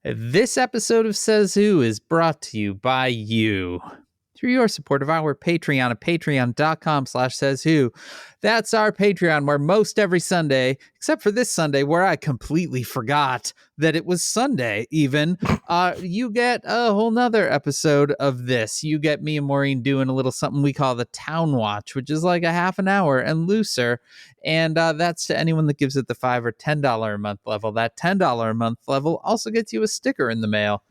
This episode of Says Who is brought to you by you through your support of our Patreon at patreon.com/sayswho. That's our Patreon, where most every Sunday, except for this Sunday where I completely forgot that it was Sunday even, you get a whole nother episode of this. You get me and Maureen doing a little something we call the Town Watch, which is like a half an hour and looser. And that's to anyone that gives it the $5 or $10 a month level. That $10 a month level also gets you a sticker in the mail,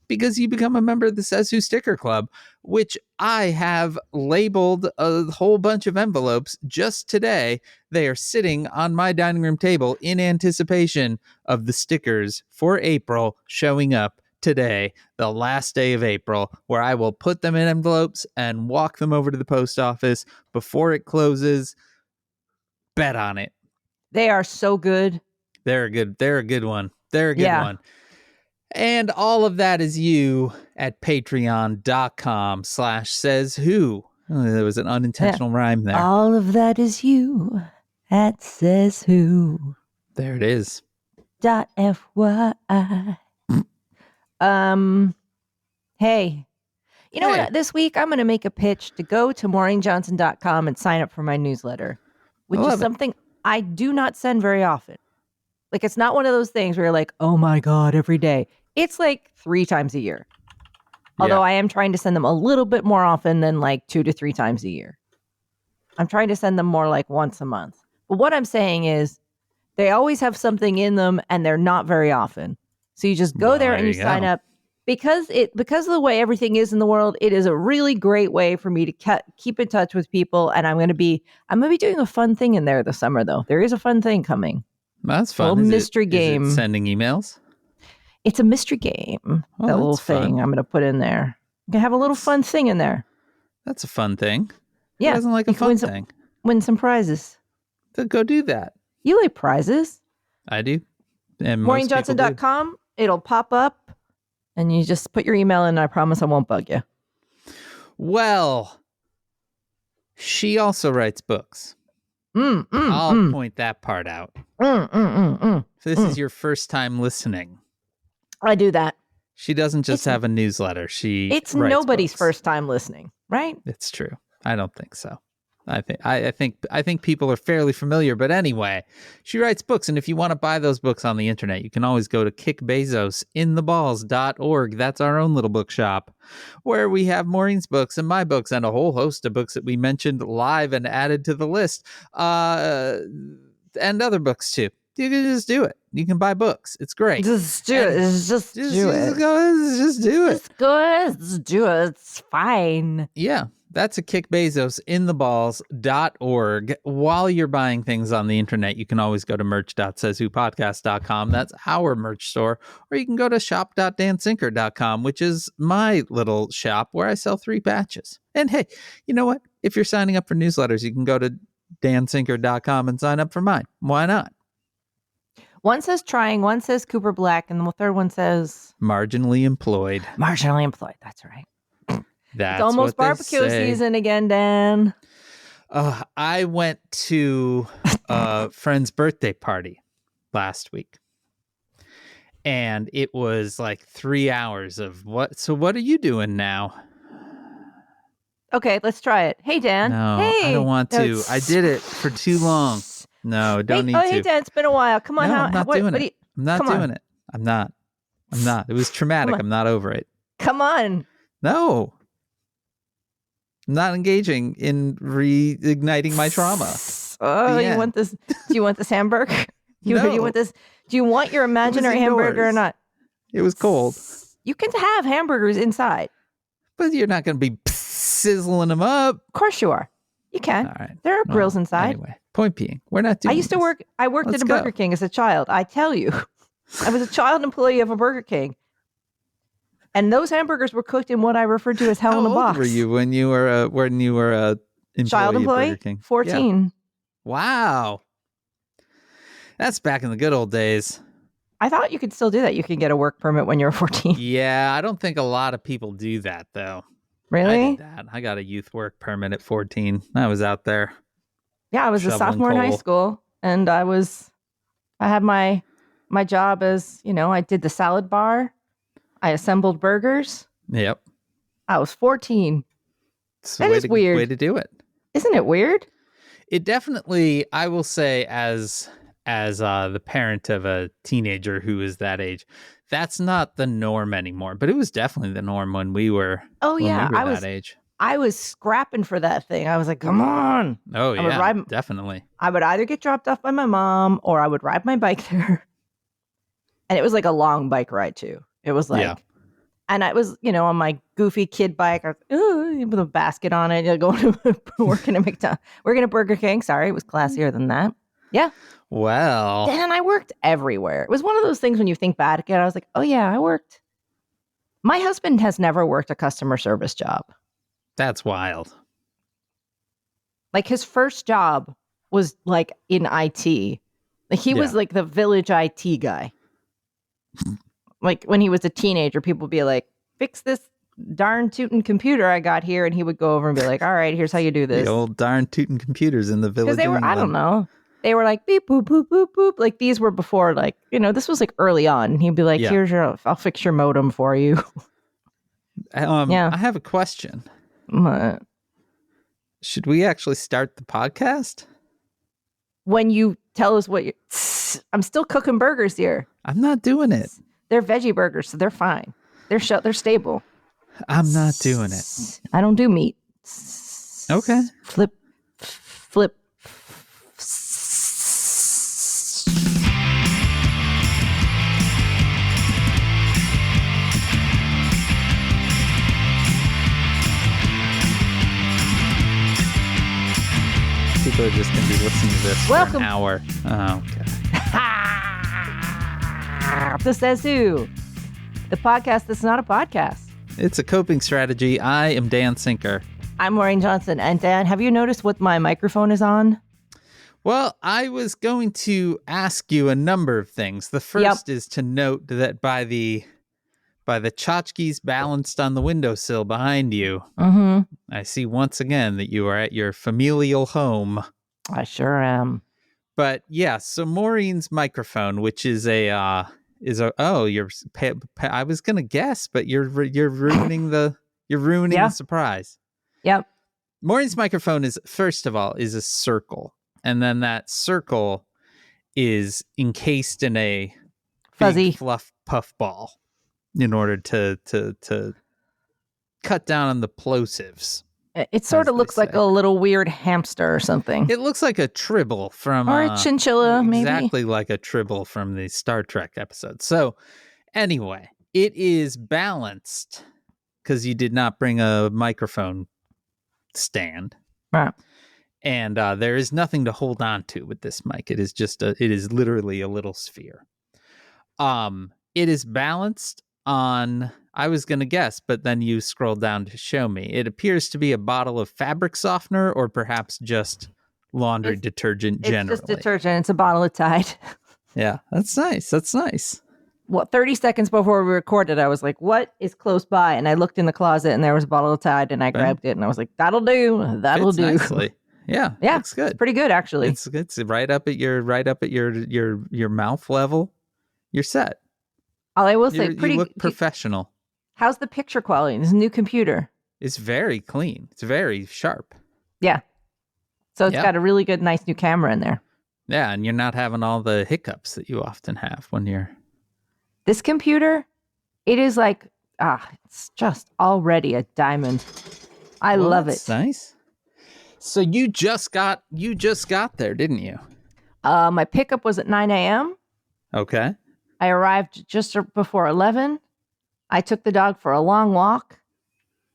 because you become a member of the Says Who Sticker Club, which I have labeled a whole bunch of envelopes just today. They are sitting on my dining room table in anticipation of the stickers for April showing up today, the last day of April, where I will put them in envelopes and walk them over to the post office before it closes. Bet on it. They are so good. They're a good one. They're a good one. And all of that is you at patreon.com/sayswho. Oh, there was an unintentional rhyme there. All of that is you at SaysWho. There it is. .fyi. Hey, you know what? This week I'm going to make a pitch to go to maureenjohnson.com and sign up for my newsletter, which is something I do not send very often. Like, it's not one of those things where you're like, oh my God, every day. It's like 3 times a year. Although I am trying to send them a little bit more often than like 2 to 3 times a year. I'm trying to send them more like once a month. But what I'm saying is they always have something in them and they're not very often. So you just go there and you sign up. Because of the way everything is in the world, it is a really great way for me to keep in touch with people. And I'm going to be doing a fun thing in there this summer, though. There is a fun thing coming. That's fun. A little mystery game. Is it sending emails? It's a mystery game. Oh, that little thing I'm going to put in there. You can have a little fun thing in there. That's a fun thing. Yeah. Who doesn't like a fun thing? Win some prizes. So go do that. You like prizes. I do. And MaureenJohnson.com. It'll pop up and you just put your email in and I promise I won't bug you. Well, she also writes books. I'll point that part out. So this is your first time listening. I do that. She doesn't just have a newsletter. It's nobody's books. First time listening, right? It's true. I don't think so. I think people are fairly familiar, but anyway, she writes books, and if you want to buy those books on the internet, you can always go to kickbezosintheballs.org. That's our own little bookshop, where we have Maureen's books and my books and a whole host of books that we mentioned live and added to the list, and other books too. You can just do it. You can buy books. It's great. Just do it. Just do it. Just do it. Just do it. It's fine. Yeah. That's at kickbezosintheballs.org. While you're buying things on the internet, you can always go to merch.sayswhopodcast.com. That's our merch store. Or you can go to shop.dansinker.com, which is my little shop where I sell 3 patches. And hey, you know what? If you're signing up for newsletters, you can go to dansinker.com and sign up for mine. Why not? One says trying, one says Cooper Black, and the third one says... marginally employed. Marginally employed. That's right. That's it's almost barbecue season again, Dan. I went to a friend's birthday party last week. And it was like 3 hours of what? So what are you doing now? Okay, let's try it. Hey, Dan. No, hey. I don't want to. I did it for too long. No, don't need to. Hey, Dan, it's been a while. Come on. No, I'm not doing it. I'm not doing it. I'm not. It was traumatic. I'm not over it. Come on. No. I'm not engaging in reigniting my trauma. Oh, you want this? Do you want this hamburger? Do you want this? Do you want your imaginary hamburger or not? It was cold. You can have hamburgers inside. But you're not going to be sizzling them up. Of course you are. You can. All right. There are grills inside. Anyway, point being, we're not doing I worked at a Burger King as a child. I tell you. I was a child employee of a Burger King. And those hamburgers were cooked in what I referred to as hell in a box. How old were you when you were a child employee? Burger King? 14. Yeah. Wow. That's back in the good old days. I thought you could still do that. You could get a work permit when you were 14. Yeah, I don't think a lot of people do that, though. Really? I did that. I got a youth work permit at 14. I was out there. Yeah, I was a sophomore in high school, and I had my job as, I did the salad bar. I assembled burgers. Yep. I was 14. That is weird. Way to do it. Isn't it weird? It definitely, I will say, as the parent of a teenager who is that age, that's not the norm anymore. But it was definitely the norm when we were. That age. I was scrapping for that thing. I was like, come on. Oh, yeah, definitely. I would either get dropped off by my mom or I would ride my bike there. And it was like a long bike ride, too. It was like, and I was, on my goofy kid bike, with a basket on it, going to working at Burger King. Sorry, it was classier than that. Yeah. Well. And I worked everywhere. It was one of those things when you think back again, I was like, oh, yeah, I worked. My husband has never worked a customer service job. That's wild. Like his first job was like in IT. Like he was like the village IT guy. Like when he was a teenager, people would be like, fix this darn tootin' computer I got here. And he would go over and be like, all right, here's how you do this. The old darn tootin' computers in the village. Because they were, I don't know. They were like, beep, boop, boop, boop, boop. Like these were before, like, this was like early on. And he'd be like, I'll fix your modem for you. I have a question. What? Should we actually start the podcast? When you tell us what I'm still cooking burgers here. I'm not doing it. They're veggie burgers, so they're fine. They're stable. I'm not doing it. I don't do meat. Okay. Flip. People are just going to be listening to this for an hour. Oh, okay. The Says Who, the podcast that's not a podcast. It's a coping strategy. I am Dan Sinker. I'm Maureen Johnson. And Dan, have you noticed what my microphone is on? Well, I was going to ask you a number of things. The first is to note that by the tchotchkes balanced on the windowsill behind you, I see once again that you are at your familial home. I sure am. But yeah, so Maureen's microphone, which is I was gonna guess, but you're ruining the surprise. Yep. Maureen's microphone is, first of all, is a circle, and then that circle is encased in a fuzzy big fluff puff ball in order to cut down on the plosives. It sort of looks like a little weird hamster or something. It looks like a tribble from... Or a chinchilla, maybe. Exactly like a tribble from the Star Trek episode. So, anyway, it is balanced because you did not bring a microphone stand. Right. And there is nothing to hold on to with this mic. It is literally a little sphere. It is balanced on... I was going to guess, but then you scroll down to show me. It appears to be a bottle of fabric softener or perhaps just laundry detergent generally. It's just detergent. It's a bottle of Tide. Yeah, that's nice. Well, 30 seconds before we recorded, I was like, what is close by? And I looked in the closet and there was a bottle of Tide and I grabbed it and I was like, that'll do. That'll do. Nicely. Yeah, looks good. It's pretty good, actually. It's right up at your mouth level. You're set. All I will say, you look professional. How's the picture quality? This new computer. It's very clean. It's very sharp. Yeah. So it's got a really good, nice new camera in there. Yeah, and you're not having all the hiccups that you often have when you're... This computer, it is like, it's just already a diamond. I love it. Nice. So you just got there, didn't you? My pickup was at 9 a.m. Okay. I arrived just before 11. I took the dog for a long walk,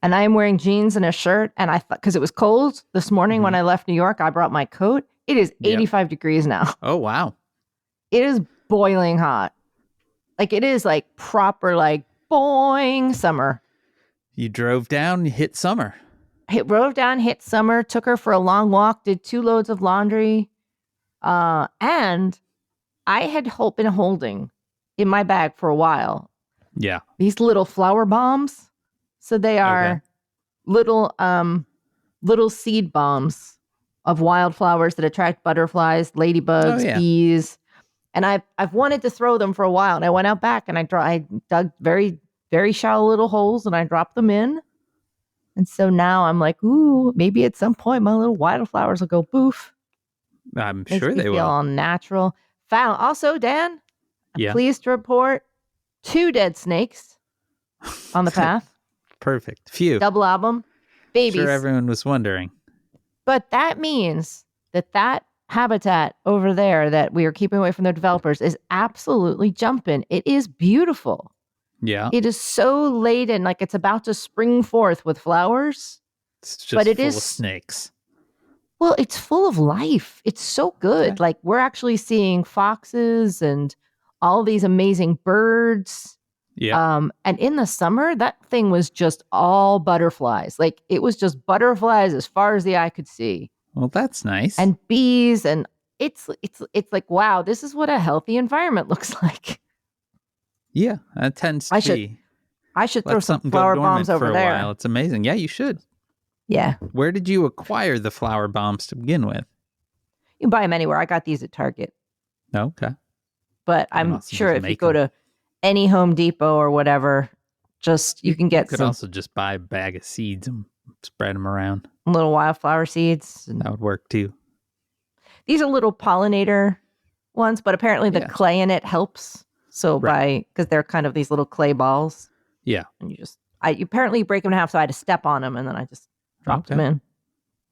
and I am wearing jeans and a shirt. And I thought, because it was cold this morning when I left New York, I brought my coat. It is 85 degrees now. Oh, wow. It is boiling hot. Like, it is like proper, like, boing summer. You drove down, hit summer. Drove down, hit summer, took her for a long walk, did 2 loads of laundry. And I had been holding in my bag for a while. Yeah. These little flower bombs. So they are little seed bombs of wildflowers that attract butterflies, ladybugs, bees. And I've wanted to throw them for a while. And I went out back and I dug very very shallow little holes and I drop them in. And so now I'm like, ooh, maybe at some point my little wildflowers will go boof. I'm Makes sure me they feel will. all natural. Found also, Dan, Yeah. pleased to report 2 dead snakes on the path. Perfect. Phew. Double album. Babies. Sure, everyone was wondering. But that means that habitat over there that we are keeping away from the developers is absolutely jumping. It is beautiful. Yeah. It is so laden, like it's about to spring forth with flowers. It's just but it full is of snakes. Well, it's full of life. It's so good. Okay. Like we're actually seeing foxes and all these amazing birds. Yeah. And in the summer, that thing was just all butterflies. Like it was just butterflies as far as the eye could see. Well, that's nice. And bees, and it's like, wow, this is what a healthy environment looks like. Yeah, that tends to be. I should throw some something flower go dormant bombs over for a there. while. It's amazing. Yeah, you should. Yeah. Where did you acquire the flower bombs to begin with? You can buy them anywhere. I got these at Target. Okay. But I'm sure if you go to any Home Depot or whatever, you can get You could also just buy a bag of seeds and spread them around. Little wildflower seeds. That would work too. These are little pollinator ones, but apparently the clay in it helps. So because they're kind of these little clay balls. Yeah. And you apparently break them in half, so I had to step on them and then I just dropped them in.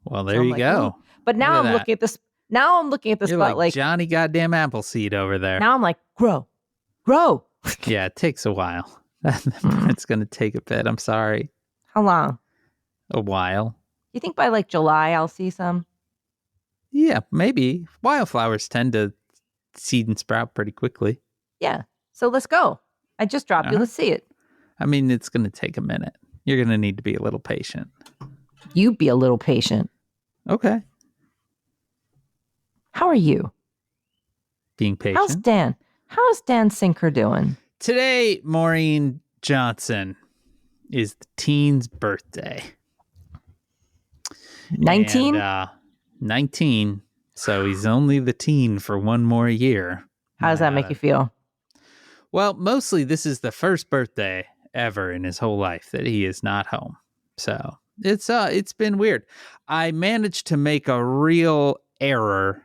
Well, there you go. Ooh. But now I'm looking at this. Now I'm looking at this spot like Johnny goddamn Appleseed over there. Now I'm like, grow. Yeah, it takes a while. It's going to take a bit. I'm sorry. How long? A while. You think by like July I'll see some? Yeah, maybe. Wildflowers tend to seed and sprout pretty quickly. Yeah. So let's go. I just dropped it. Let's see it. I mean, it's going to take a minute. You're going to need to be a little patient. You be a little patient. Okay. How are you? Being patient. How's Dan Sinker doing? Today, Maureen Johnson is the teen's birthday. 19? 19. So he's only the teen for one more year. How does that make you feel? Well, mostly this is the first birthday ever in his whole life that he is not home. So it's been weird. I managed to make a real error,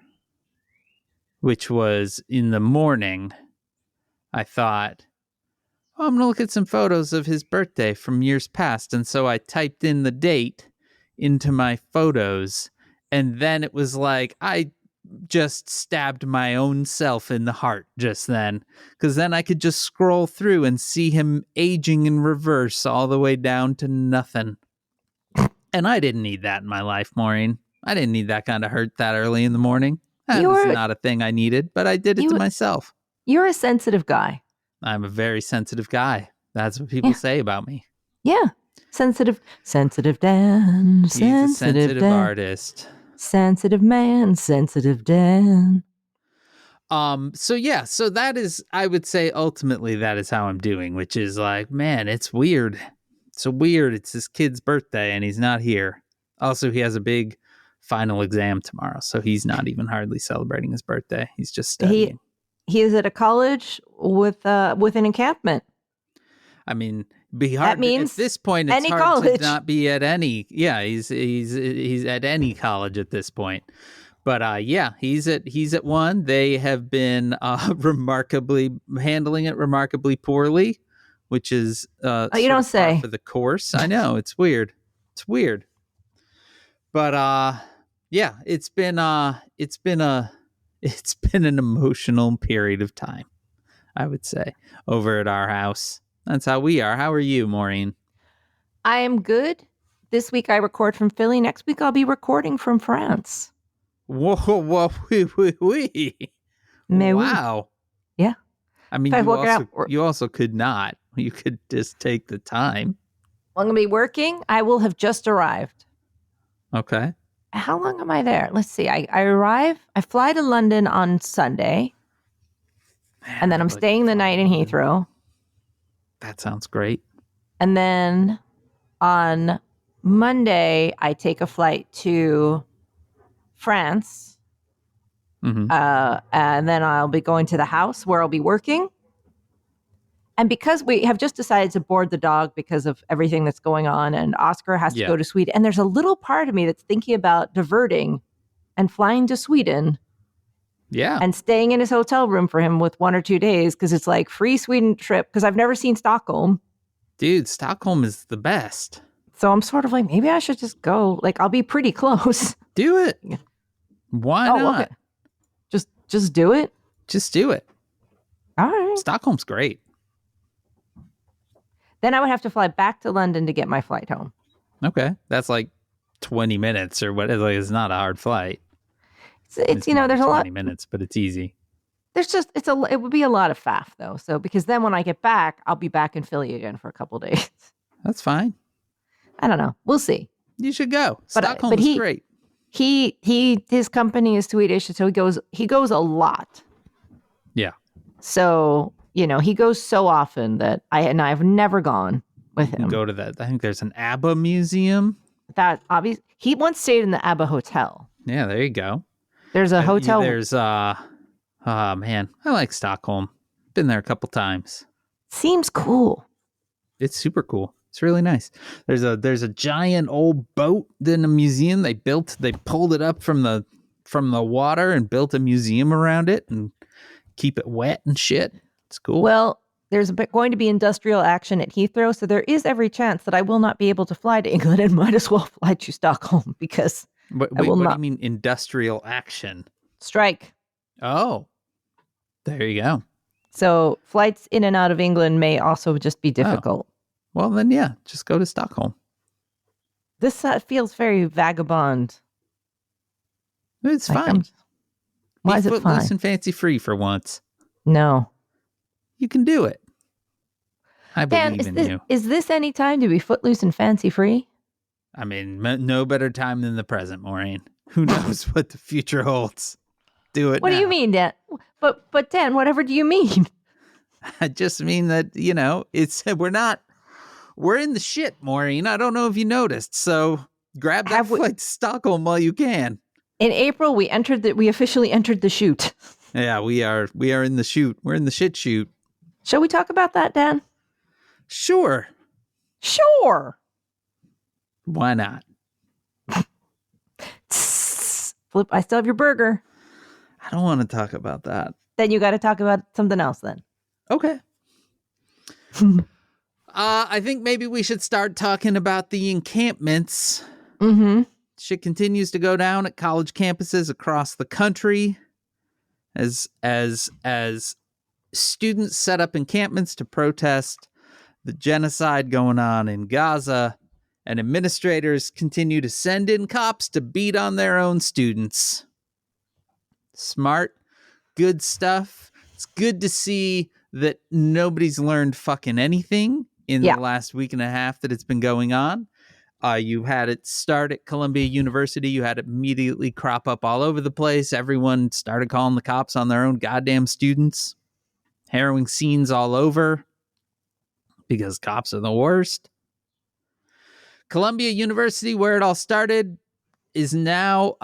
which was in the morning. I thought, I'm going to look at some photos of his birthday from years past. And so I typed in the date into my photos. And then it was like, I just stabbed my own self in the heart just then. Because then I could just scroll through and see him aging in reverse all the way down to nothing. And I didn't need that in my life, Maureen. I didn't need that kind of hurt that early in the morning. That was not a thing I needed, but I did it to myself. You're a sensitive guy. I'm a very sensitive guy. That's what people say about me. Yeah. Sensitive Dan. He's a sensitive artist. Sensitive man, sensitive Dan. So that is, I would say ultimately that is how I'm doing, which is like, man, it's weird. So weird. It's his kid's birthday and he's not here. Also, he has a big final exam tomorrow, so he's not even hardly celebrating his birthday. He's just studying. He is at a college with an encampment. I mean, be hard. That means at this point, it's hard college. to not be at any. Yeah, he's at any college at this point. But he's at one. They have been handling it remarkably poorly, which is you don't say for the course. I know it's weird. It's weird. But it's been an emotional period of time, I would say, over at our house. That's how we are. How are you, Maureen? I am good. This week I record from Philly. Next week I'll be recording from France. Whoa, wee. Wow. Yeah. I mean, you also could not. You could just take the time. Well, I'm going to be working. I will have just arrived. Okay. How long am I there? Let's see. I fly to London on Sunday. And then I'm staying the night in Heathrow. That sounds great. And then on Monday, I take a flight to France. Mm-hmm. And then I'll be going to the house where I'll be working. And because we have just decided to board the dog because of everything that's going on, and Oscar has to go to Sweden, and there's a little part of me that's thinking about diverting and flying to Sweden. Yeah. And staying in his hotel room for him with 1 or 2 days, because it's like free Sweden trip, because I've never seen Stockholm. Dude, Stockholm is the best. So I'm sort of like, maybe I should just go. Like, I'll be pretty close. Do it. Why not? Okay. Just do it? Just do it. All right. Stockholm's great. Then I would have to fly back to London to get my flight home. Okay. That's like 20 minutes or what. Like, it's not a hard flight. It's you know, there's a lot. 20 minutes, but it's easy. There's just, it would be a lot of faff though. So, because then when I get back, I'll be back in Philly again for a couple of days. That's fine. I don't know. We'll see. You should go. Stockholm is great. His company is Swedish, so he goes a lot. Yeah. So, you know, he goes so often that I've never gone with him. Go to that. I think there's an ABBA museum. That obvious. He once stayed in the ABBA hotel. Yeah, there you go. There's a hotel. There's oh man, I like Stockholm. Been there a couple times. Seems cool. It's super cool. It's really nice. There's a giant old boat in a museum they built. They pulled it up from the water and built a museum around it and keep it wet and shit. It's cool. Well, there's going to be industrial action at Heathrow, so there is every chance that I will not be able to fly to England and might as well fly to Stockholm because what do you mean industrial action? Strike. Oh, there you go. So flights in and out of England may also just be difficult. Oh. Well, then, yeah, just go to Stockholm. This feels very vagabond. It's fine. Why is it fine? Loose and fancy free for once. No. You can do it. I believe in you. Is this any time to be footloose and fancy free? I mean, no better time than the present, Maureen. Who knows what the future holds? Do it What now. do you mean, Dan? But Dan, whatever do you mean? I just mean that, you know, we're in the shit, Maureen. I don't know if you noticed. So grab that flight to Stockholm while you can. In April, we officially entered the chute. Yeah, we are in the chute. We're in the shit chute. Shall we talk about that, Dan? Sure. Why not? Flip, I still have your burger. I don't want to talk about that. Then you got to talk about something else then. Okay. I think maybe we should start talking about the encampments. Mm-hmm. Shit continues to go down at college campuses across the country as students set up encampments to protest the genocide going on in Gaza, and administrators continue to send in cops to beat on their own students. Smart, good stuff. It's good to see that nobody's learned fucking anything in the last week and a half that it's been going on. You had it start at Columbia University. You had it immediately crop up all over the place. Everyone started calling the cops on their own goddamn students. Harrowing scenes all over because cops are the worst. Columbia University, where it all started, is now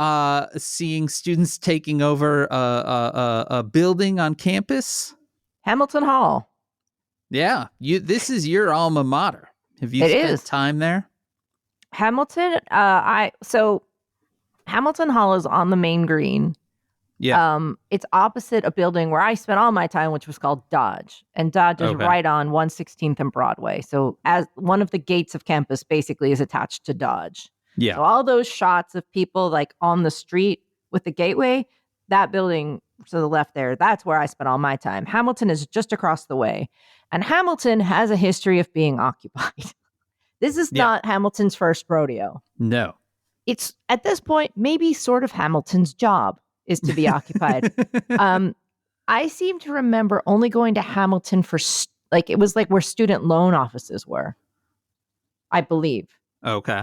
seeing students taking over a building on campus. Hamilton Hall. Yeah, this is your alma mater. Have you spent time there? Hamilton, Hamilton Hall is on the main green. Yeah. It's opposite a building where I spent all my time, which was called Dodge. And Dodge is right on 116th and Broadway. So as one of the gates of campus basically is attached to Dodge. Yeah. So all those shots of people like on the street with the gateway, that building to the left there, that's where I spent all my time. Hamilton is just across the way. And Hamilton has a history of being occupied. This is not Hamilton's first rodeo. No. It's, at this point, maybe sort of Hamilton's job is to be occupied. I seem to remember only going to Hamilton for, it was like where student loan offices were, I believe. Okay.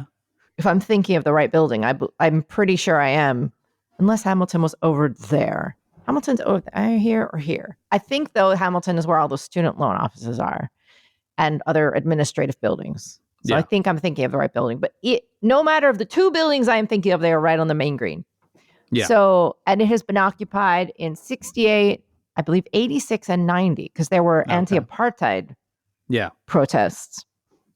If I'm thinking of the right building, I'm pretty sure I am, unless Hamilton was over there. Hamilton's over there, here or here. I think, though, Hamilton is where all the student loan offices are and other administrative buildings. So I think I'm thinking of the right building. But no matter of the two buildings I am thinking of, they are right on the main green. Yeah. So, and it has been occupied in 68, I believe 86 and 90, because there were anti-apartheid Yeah. protests.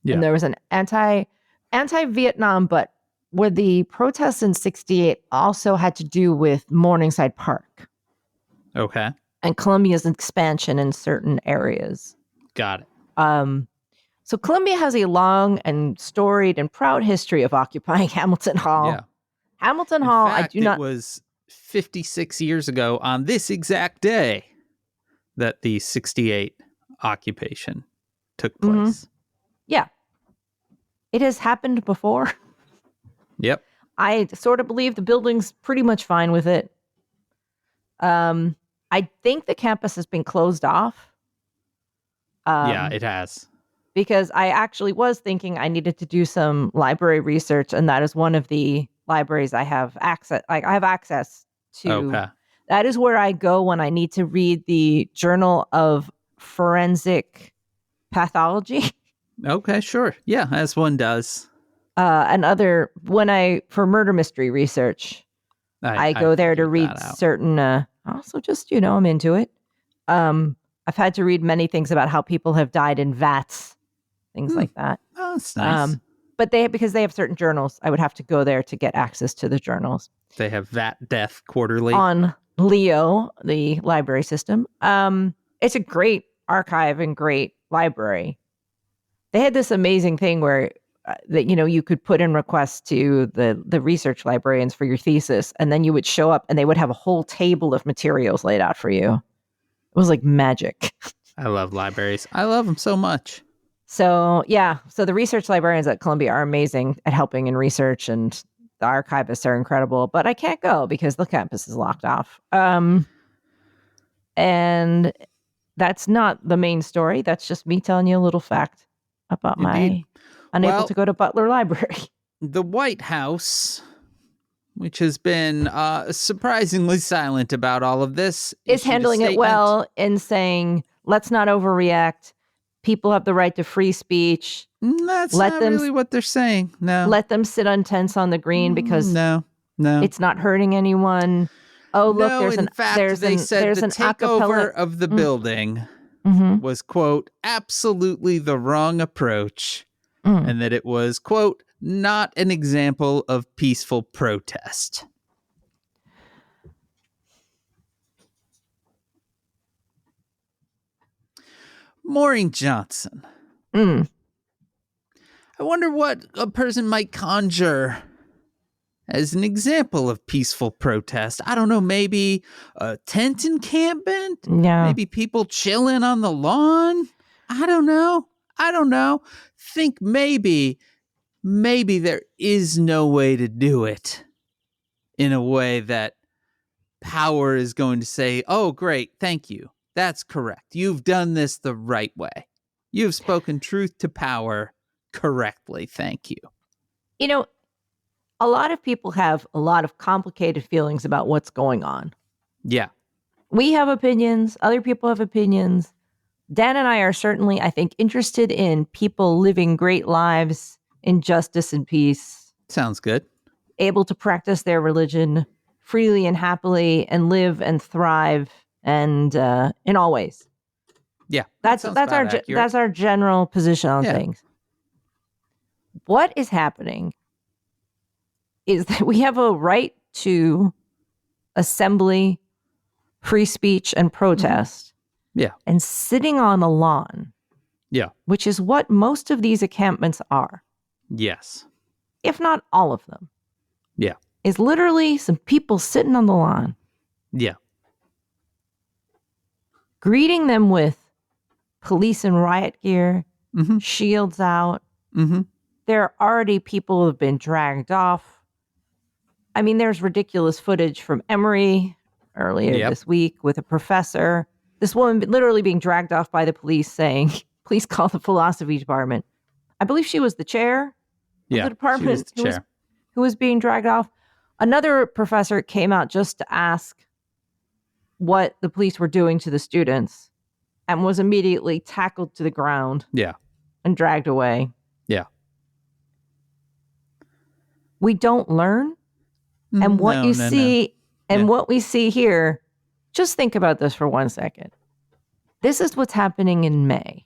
Yeah. And there was an anti-Vietnam, but where the protests in 68 also had to do with Morningside Park. Okay. And Columbia's expansion in certain areas. Got it. So Columbia has a long and storied and proud history of occupying Hamilton Hall. Yeah. Hamilton In Hall, fact, I do not... It was 56 years ago on this exact day that the 68 occupation took place. Yeah. It has happened before. Yep. I sort of believe the building's pretty much fine with it. I think the campus has been closed off. Yeah, it has. Because I actually was thinking I needed to do some library research, and that is one of the libraries I have access. Like I have access to. Okay. That is where I go when I need to read the Journal of Forensic Pathology. Okay, sure. Yeah, as one does. For murder mystery research, I go there to read certain. Also, just I'm into it. I've had to read many things about how people have died in vats, things like that. Oh, that's nice. But because they have certain journals, I would have to go there to get access to the journals. They have vat death quarterly on Leo, the library system. It's a great archive and great library. They had this amazing thing where that you could put in requests to the research librarians for your thesis, and then you would show up and they would have a whole table of materials laid out for you. It was like magic. I love libraries. I love them so much. So the research librarians at Columbia are amazing at helping in research, and the archivists are incredible, but I can't go because the campus is locked off. And that's not the main story. That's just me telling you a little fact about my unable to go to Butler Library. The White House, which has been surprisingly silent about all of this, is handling it well in saying, let's not overreact. People have the right to free speech. That's not really what they're saying. No. Let them sit on tents on the green because no, it's not hurting anyone. Oh, look, they said the takeover of the building was, quote, absolutely the wrong approach, and that it was, quote, not an example of peaceful protest. Maureen Johnson. I wonder what a person might conjure as an example of peaceful protest. I don't know, maybe a tent encampment? Yeah. Maybe people chilling on the lawn? I don't know. Think maybe there is no way to do it in a way that power is going to say, oh, great, thank you. That's correct. You've done this the right way. You've spoken truth to power correctly. Thank you. A lot of people have a lot of complicated feelings about what's going on. Yeah. We have opinions. Other people have opinions. Dan and I are certainly, I think, interested in people living great lives in justice and peace. Sounds good. Able to practice their religion freely and happily and live and thrive and in all ways. Yeah. That's our general position on things. What is happening is that we have a right to assembly, free speech, and protest. Yeah. And sitting on a lawn. Yeah. Which is what most of these encampments are. Yes. If not all of them. Yeah. Is literally some people sitting on the lawn. Yeah. Greeting them with police and riot gear, shields out. There are already people who have been dragged off. I mean, there's ridiculous footage from Emory earlier this week with a professor. This woman literally being dragged off by the police saying, please call the philosophy department. I believe she was the chair of the department she was the chair. Who was being dragged off. Another professor came out just to ask what the police were doing to the students and was immediately tackled to the ground. Yeah. And dragged away. Yeah. We don't learn. And what you see and what we see here, just think about this for 1 second. This is what's happening in May.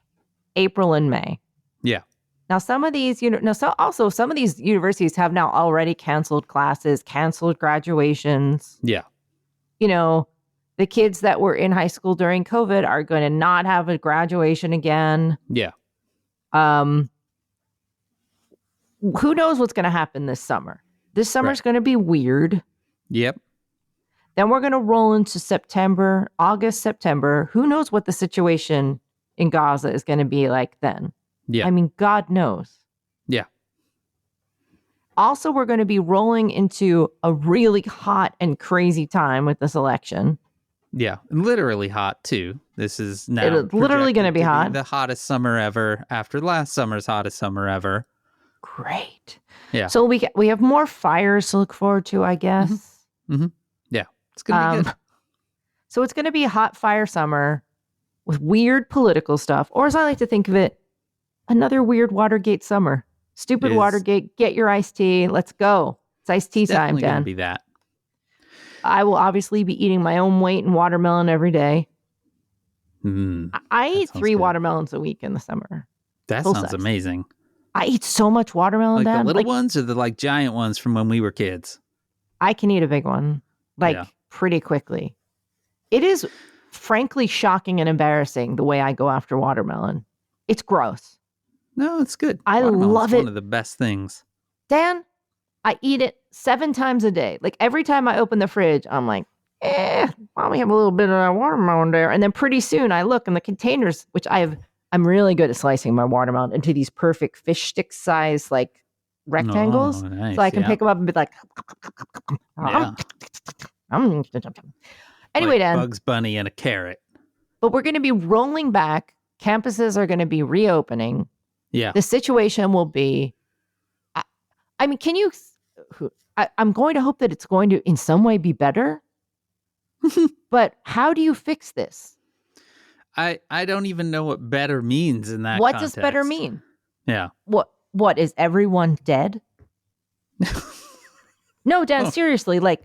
April and May. Yeah. Now, some of these, some of these universities have now already canceled classes, canceled graduations. Yeah. The kids that were in high school during COVID are going to not have a graduation again. Yeah. Who knows what's going to happen this summer? This summer's going to be weird. Yep. Then we're going to roll into September, August, September. Who knows what the situation in Gaza is going to be like then? Yeah. I mean, God knows. Yeah. Also, we're going to be rolling into a really hot and crazy time with this election. Yeah. Literally hot, too. This is now it's literally going to be hot. The hottest summer ever after last summer's hottest summer ever. Great. Yeah. So we have more fires to look forward to, I guess. Mm-hmm. Mm-hmm. Yeah. It's going to be good. So it's going to be a hot fire summer with weird political stuff. Or as I like to think of it, another weird Watergate summer. Stupid Watergate, get your iced tea. Let's go. It's iced tea time, Dan. Definitely going to be that. I will obviously be eating my own weight in watermelon every day. I eat 3 watermelons a week in the summer. That sounds amazing. I eat so much watermelon, Dan. The little ones or the giant ones from when we were kids? I can eat a big one, pretty quickly. It is frankly shocking and embarrassing the way I go after watermelon. It's gross. No, it's good. I love it. One of the best things. Dan, I eat it 7 times a day. Every time I open the fridge, I'm like, why don't we have a little bit of that watermelon there? And then pretty soon I look in the containers, which I'm really good at slicing my watermelon into these perfect fish stick size, rectangles. Oh, nice. So I can pick them up and be like, anyway, Dan. Bugs Bunny and a carrot. But we're going to be rolling back. Campuses are going to be reopening. Yeah. The situation will be, I'm going to hope that it's going to in some way be better. But how do you fix this? I don't even know what better means in that What context. does better mean? Yeah. What is everyone dead? No, Dan, seriously, how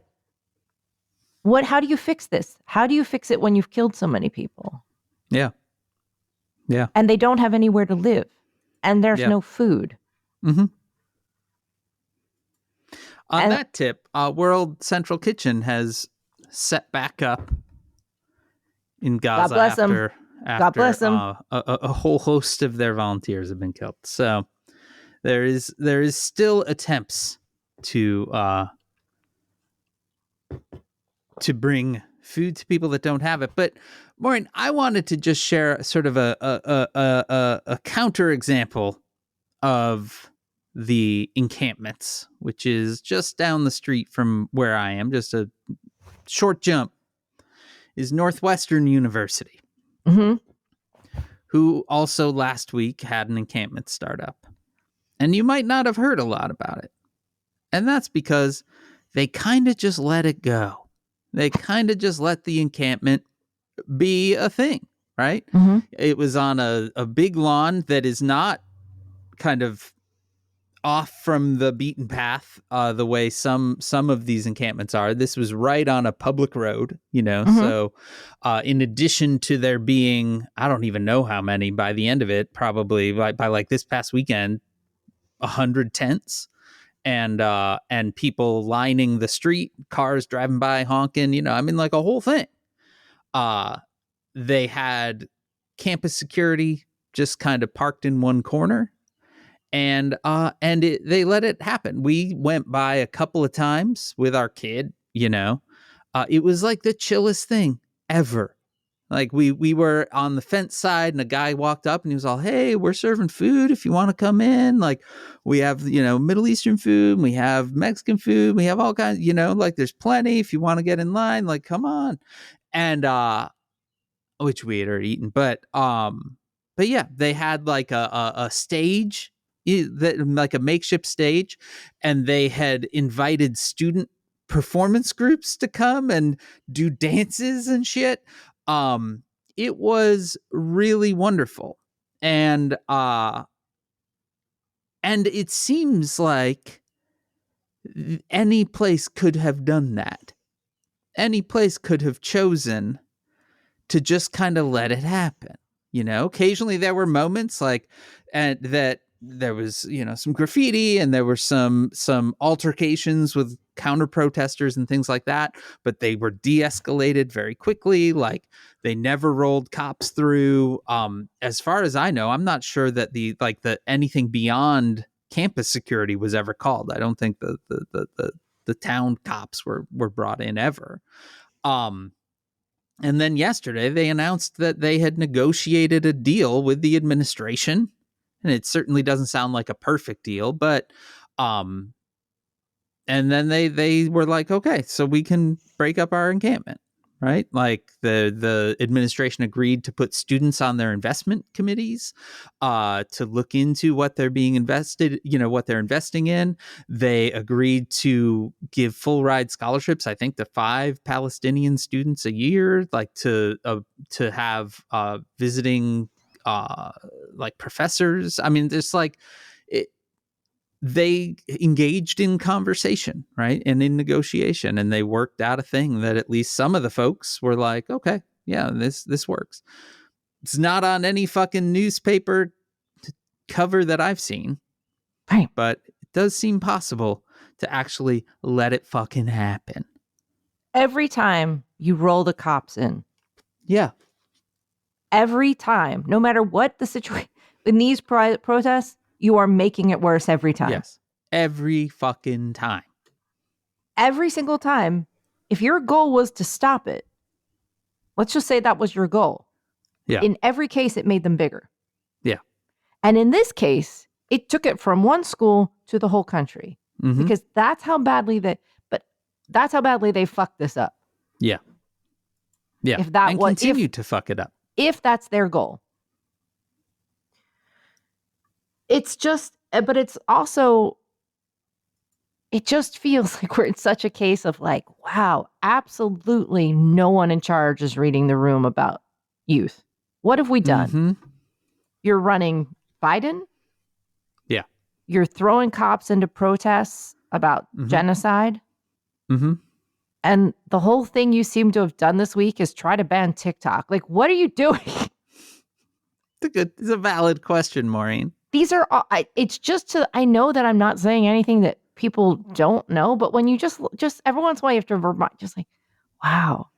do you fix this? How do you fix it when you've killed so many people? Yeah. Yeah. And they don't have anywhere to live. And there's no food. Mm-hmm. On that tip, World Central Kitchen has set back up in Gaza after God bless them. A whole host of their volunteers have been killed. So there is still attempts to bring food to people that don't have it. But Maureen, I wanted to just share sort of a counter example of the encampments, which is just down the street from where I am, just a short jump, is Northwestern University, who also last week had an encampment startup. And you might not have heard a lot about it. And that's because they kind of just let it go. They kind of just let the encampment be a thing, right? Mm-hmm. It was on a big lawn that is not kind of off from the beaten path the way some of these encampments are. This was right on a public road, so in addition to there being, I don't even know how many by the end of it, probably by this past weekend, 100 tents and people lining the street, cars driving by honking, a whole thing. They had campus security just kind of parked in one corner. And they let it happen. We went by a couple of times with our kid, it was like the chillest thing ever. We were on the fence side and a guy walked up and he was all, "Hey, we're serving food if you want to come in. We have, Middle Eastern food, we have Mexican food, we have all kinds, there's plenty if you want to get in line, come on." And which we had already eaten, but yeah, they had a stage, a makeshift stage, and they had invited student performance groups to come and do dances and shit. It was really wonderful. And it seems like any place could have done that. Any place could have chosen to just kind of let it happen. Occasionally there were moments and that there was, some graffiti and there were some altercations with counter protesters and things like that, but they were de-escalated very quickly. Like, they never rolled cops through. As far as I know, I'm not sure that the anything beyond campus security was ever called. I don't think the town cops were brought in ever. And then yesterday they announced that they had negotiated a deal with the administration, and it certainly doesn't sound like a perfect deal, but and then they were like, okay, so we can break up our encampment, right? Like, the administration agreed to put students on their investment committees to look into what they're being invested, what they're investing in. They agreed to give full ride scholarships, I think, to 5 Palestinian students a year, like to have visiting professors. I mean, there's they engaged in conversation, right? And in negotiation, and they worked out a thing that at least some of the folks were like, okay, yeah, this works. It's not on any fucking newspaper cover that I've seen. Right. But it does seem possible to actually let it fucking happen. Every time you roll the cops in. Yeah. Every time, no matter what the situation, in these protests, you are making it worse every time. Yes. Every fucking time. Every single time. If your goal was to stop it, let's just say that was your goal. Yeah. In every case, it made them bigger. Yeah. And in this case, it took it from one school to the whole country. Mm-hmm. Because that's how badly they fucked this up. Yeah. Yeah. If that and continue to fuck it up. If that's their goal. It's just, but it's also, it just feels like we're in such a case of like, wow, absolutely no one in charge is reading the room about youth. What have we done? Mm-hmm. You're running Biden. Yeah. You're throwing cops into protests about genocide. Mm-hmm. And the whole thing you seem to have done this week is try to ban TikTok. Like, what are you doing? It's a valid question, Maureen. These are, it's just I know that I'm not saying anything that people don't know, but when you just every once in a while you have to remind, just like, wow,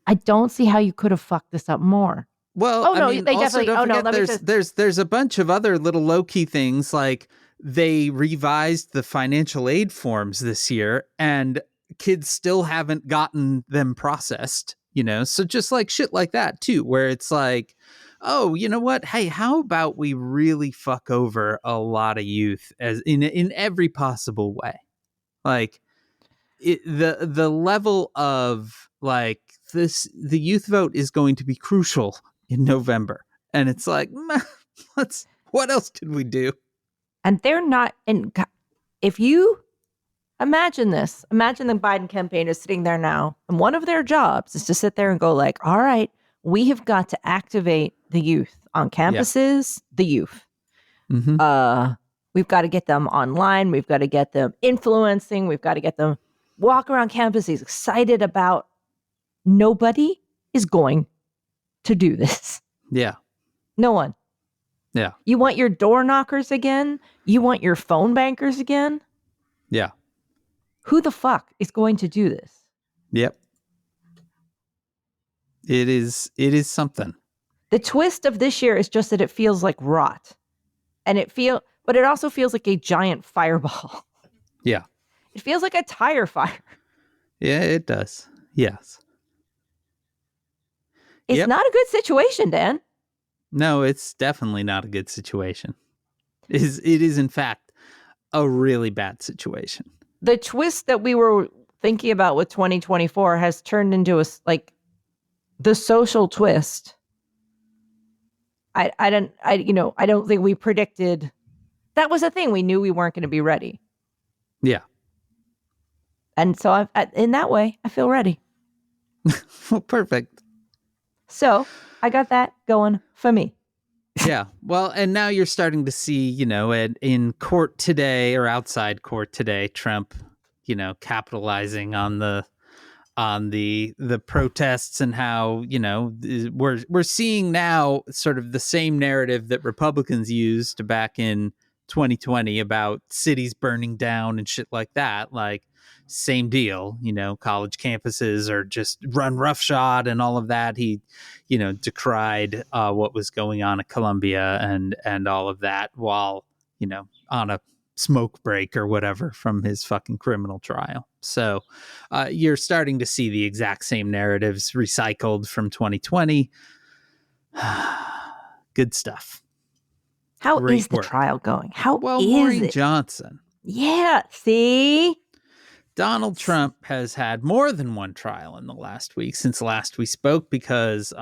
I don't see how you could have fucked this up more. Well, they also definitely, there's a bunch of other little low-key things, like they revised the financial aid forms this year and kids still haven't gotten them processed, so just like shit like that too, where it's like, oh, you know what? Hey, how about we really fuck over a lot of youth as in every possible way? Like, the level of like this, the youth vote is going to be crucial in November, and it's like, what else can we do? And they're not. And if you imagine this, imagine the Biden campaign is sitting there now, and one of their jobs is to sit there and go like, all right, we have got to activate the youth on campuses, the youth. Mm-hmm. We've got to get them online. We've got to get them influencing. We've got to get them walk around campuses excited about. Nobody is going to do this. Yeah. No one. Yeah. You want your door knockers again? You want your phone bankers again? Yeah. Who the fuck is going to do this? Yep. It is something. The twist of this year is just that it feels like rot. But it also feels like a giant fireball. Yeah. It feels like a tire fire. Yeah, it does. Yes. It's not a good situation, Dan. No, it's definitely not a good situation. It is in fact a really bad situation. The twist that we were thinking about with 2024 has turned into the social twist. I don't think we predicted. That was a thing. We knew we weren't going to be ready. Yeah. And so in that way, I feel ready. Well, perfect. So I got that going for me. Yeah. Well, and now you're starting to see, in court today or outside court today, Trump, capitalizing on the on the protests and how, we're seeing now sort of the same narrative that Republicans used back in 2020 about cities burning down and shit like that. Like, same deal, college campuses are just run roughshod and all of that. He, decried what was going on at Columbia and all of that while, on a smoke break or whatever from his fucking criminal trial. So you're starting to see the exact same narratives recycled from 2020. Good stuff. How Great is the work. Trial going? How well, is Maureen it? Johnson. Yeah, see? Donald Trump has had more than one trial in the last week since last we spoke, because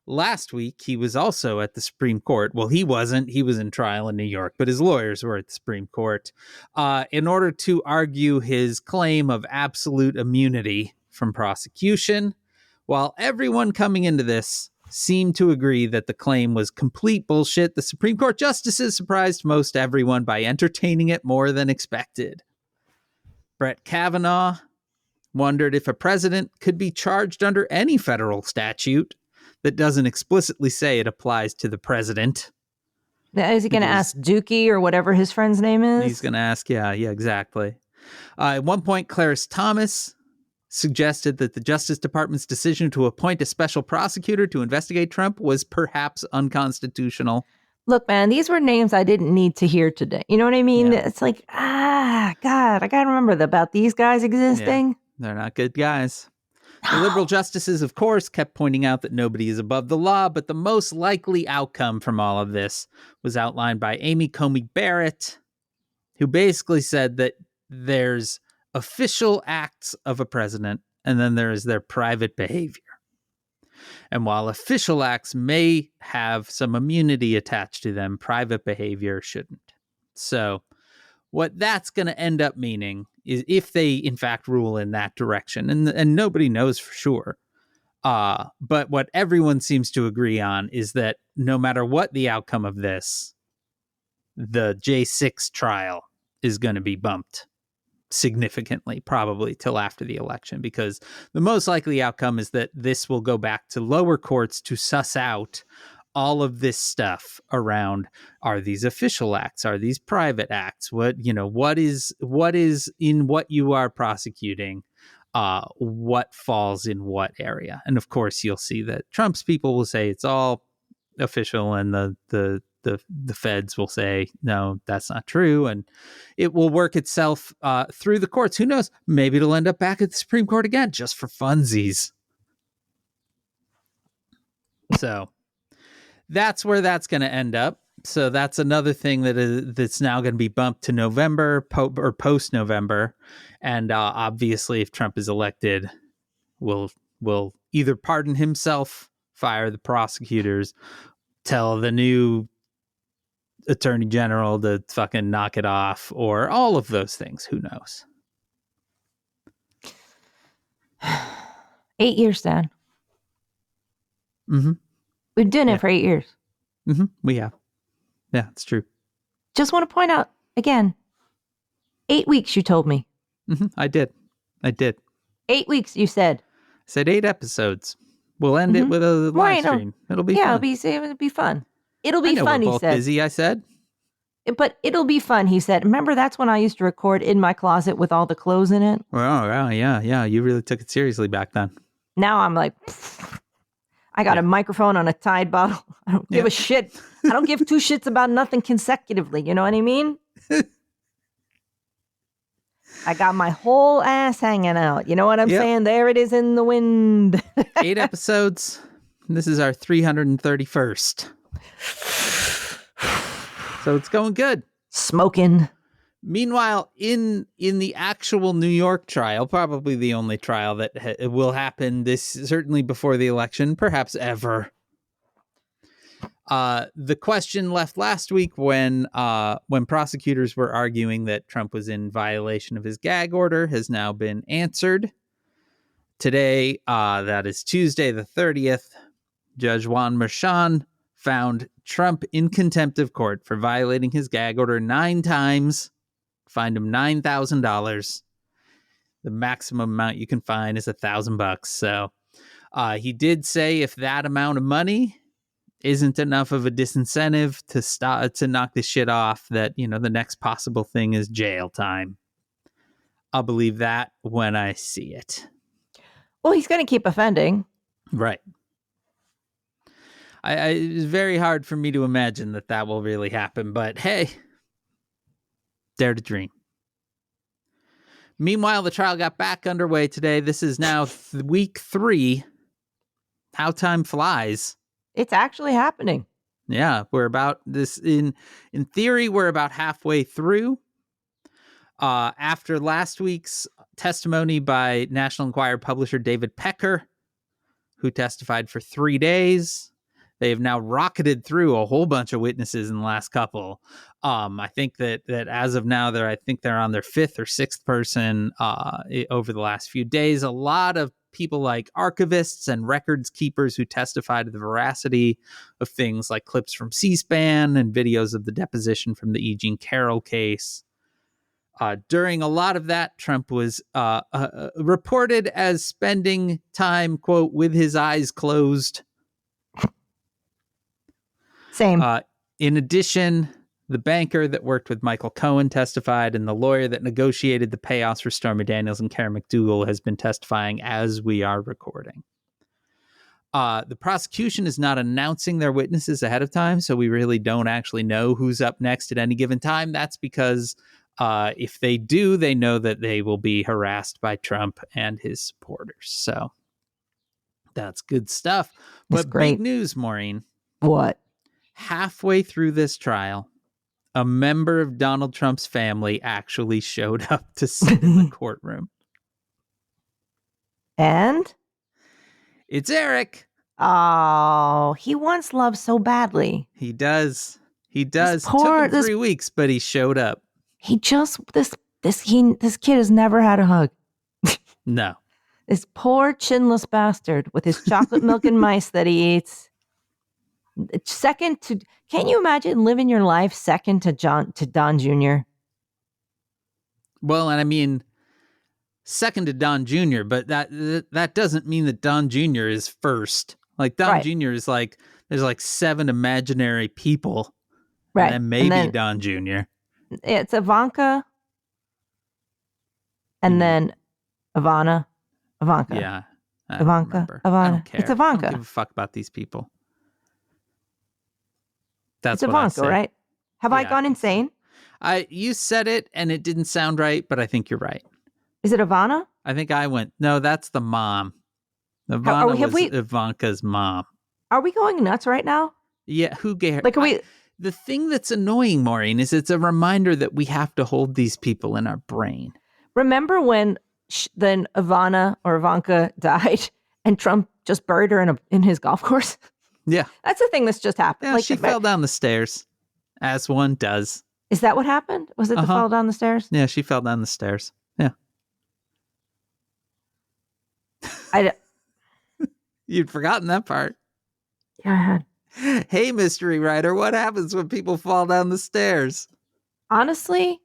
last week he was also at the Supreme Court. Well, he wasn't. He was in trial in New York, but his lawyers were at the Supreme Court in order to argue his claim of absolute immunity from prosecution. While everyone coming into this seemed to agree that the claim was complete bullshit, the Supreme Court justices surprised most everyone by entertaining it more than expected. Brett Kavanaugh wondered if a president could be charged under any federal statute that doesn't explicitly say it applies to the president. Is he going to ask Dookie or whatever his friend's name is? He's going to ask, yeah, exactly. At one point, Clarence Thomas suggested that the Justice Department's decision to appoint a special prosecutor to investigate Trump was perhaps unconstitutional. Look, man, these were names I didn't need to hear today. You know what I mean? Yeah. It's like, God, I got to remember about these guys existing. Yeah, they're not good guys. The liberal justices, of course, kept pointing out that nobody is above the law, but the most likely outcome from all of this was outlined by Amy Coney Barrett, who basically said that there's official acts of a president, and then there is their private behavior. And while official acts may have some immunity attached to them, private behavior shouldn't. So what that's going to end up meaning is, if they in fact rule in that direction, and nobody knows for sure, but what everyone seems to agree on is that no matter what the outcome of this, the J6 trial is going to be bumped significantly, probably till after the election, because the most likely outcome is that this will go back to lower courts to suss out all of this stuff around, are these official acts, are these private acts, what is in what you are prosecuting, what falls in what area. And of course you'll see that Trump's people will say it's all official, and the feds will say, no, that's not true. And it will work itself through the courts. Who knows? Maybe it'll end up back at the Supreme Court again, just for funsies. So that's where that's going to end up. So that's another thing that's now going to be bumped to November or post-November. And obviously, if Trump is elected, will either pardon himself, fire the prosecutors, tell the new attorney general to fucking knock it off, or all of those things. Who knows? 8 years, Dan. Mm-hmm. We've done it for 8 years. Mm-hmm. We have. Yeah, it's true. Just want to point out again, 8 weeks you told me. Mm-hmm. I did. 8 weeks you said. I said 8 episodes. We'll end it with a live stream. It'll be fun. It'll be fun. It'll be fun, he said. Busy, I said. But it'll be fun, he said. Remember, that's when I used to record in my closet with all the clothes in it? Oh, yeah. You really took it seriously back then. Now I'm like, I got a microphone on a Tide bottle. I don't give a shit. I don't give two shits about nothing consecutively. You know what I mean? I got my whole ass hanging out. You know what I'm saying? There it is in the wind. 8 episodes. This is our 331st. So it's going good. Smoking. Meanwhile, in the actual New York trial, probably the only trial that will happen certainly before the election, perhaps ever. The question left last week when prosecutors were arguing that Trump was in violation of his gag order has now been answered. Today, that is Tuesday the 30th, Judge Juan Merchan found Trump in contempt of court for violating his gag order 9 times, fined him $9,000. The maximum amount you can fine is $1,000. So he did say if that amount of money isn't enough of a disincentive to knock this shit off, that, the next possible thing is jail time. I'll believe that when I see it. Well, he's going to keep offending. Right. It's very hard for me to imagine that will really happen, but hey, dare to dream. Meanwhile, the trial got back underway today. This is now week 3. How time flies. It's actually happening. Yeah, we're about this in theory, we're about halfway through. After last week's testimony by National Enquirer publisher David Pecker, who testified for 3 days, they have now rocketed through a whole bunch of witnesses in the last couple. I think that as of now, they're on their 5th or 6th person over the last few days. A lot of people like archivists and records keepers who testify to the veracity of things like clips from C-SPAN and videos of the deposition from the E. Jean Carroll case. During a lot of that, Trump was reported as spending time, quote, with his eyes closed. Same. In addition, the banker that worked with Michael Cohen testified, and the lawyer that negotiated the payoffs for Stormy Daniels and Karen McDougal has been testifying as we are recording. The prosecution is not announcing their witnesses ahead of time, so we really don't actually know who's up next at any given time. That's because if they do, they know that they will be harassed by Trump and his supporters. So that's good stuff. That's but great. Big news, Maureen. What? Halfway through this trial, a member of Donald Trump's family actually showed up to sit in the courtroom. And? It's Eric. Oh, he wants love so badly. He does. Took him 3 weeks, but he showed up. He just this kid has never had a hug. No. This poor chinless bastard with his chocolate milk and mice that he eats. Can you imagine living your life second to Don Jr.? Well, and I mean, second to Don Jr., but that doesn't mean that Don Jr. is first. Like Don Jr. is like, there's like 7 imaginary people. Right. And then Don Jr. It's Ivanka. And then Ivanka. Yeah. Ivanka. I don't care. It's Ivanka. I don't give a fuck about these people. That's it's Ivanka, right? Have I gone insane? You said it and it didn't sound right, but I think you're right. Is it Ivana? I think I went, no, that's the mom. Ivana was Ivanka's mom. Are we going nuts right now? Yeah, who gave Like, the thing that's annoying, Maureen, is it's a reminder that we have to hold these people in our brain. Remember when then Ivana or Ivanka died and Trump just buried her in his golf course? Yeah. That's the thing that's just happened. Yeah, she fell down the stairs, as one does. Is that what happened? Was it the fall down the stairs? Yeah, she fell down the stairs. Yeah. You'd forgotten that part. Yeah, I had. Hey, mystery writer, what happens when people fall down the stairs? Honestly,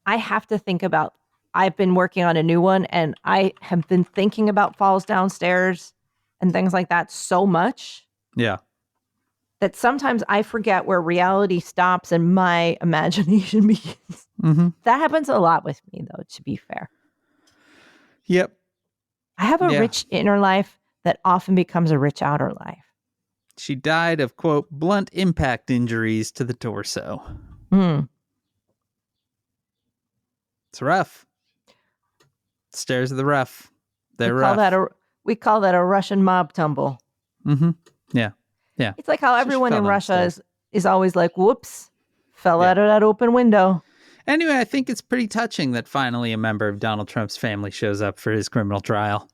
I have to think about, I've been working on a new one and I have been thinking about falls downstairs and things like that so much. Yeah. That sometimes I forget where reality stops and my imagination begins. Mm-hmm. That happens a lot with me, though, to be fair. Yep. I have a rich inner life that often becomes a rich outer life. She died of, quote, blunt impact injuries to the torso. It's rough. Stairs are the rough. They're rough. We call that a Russian mob tumble. Mm-hmm. Yeah. Yeah. It's like how everyone in Russia is always like, whoops, fell out of that open window. Anyway, I think it's pretty touching that finally a member of Donald Trump's family shows up for his criminal trial.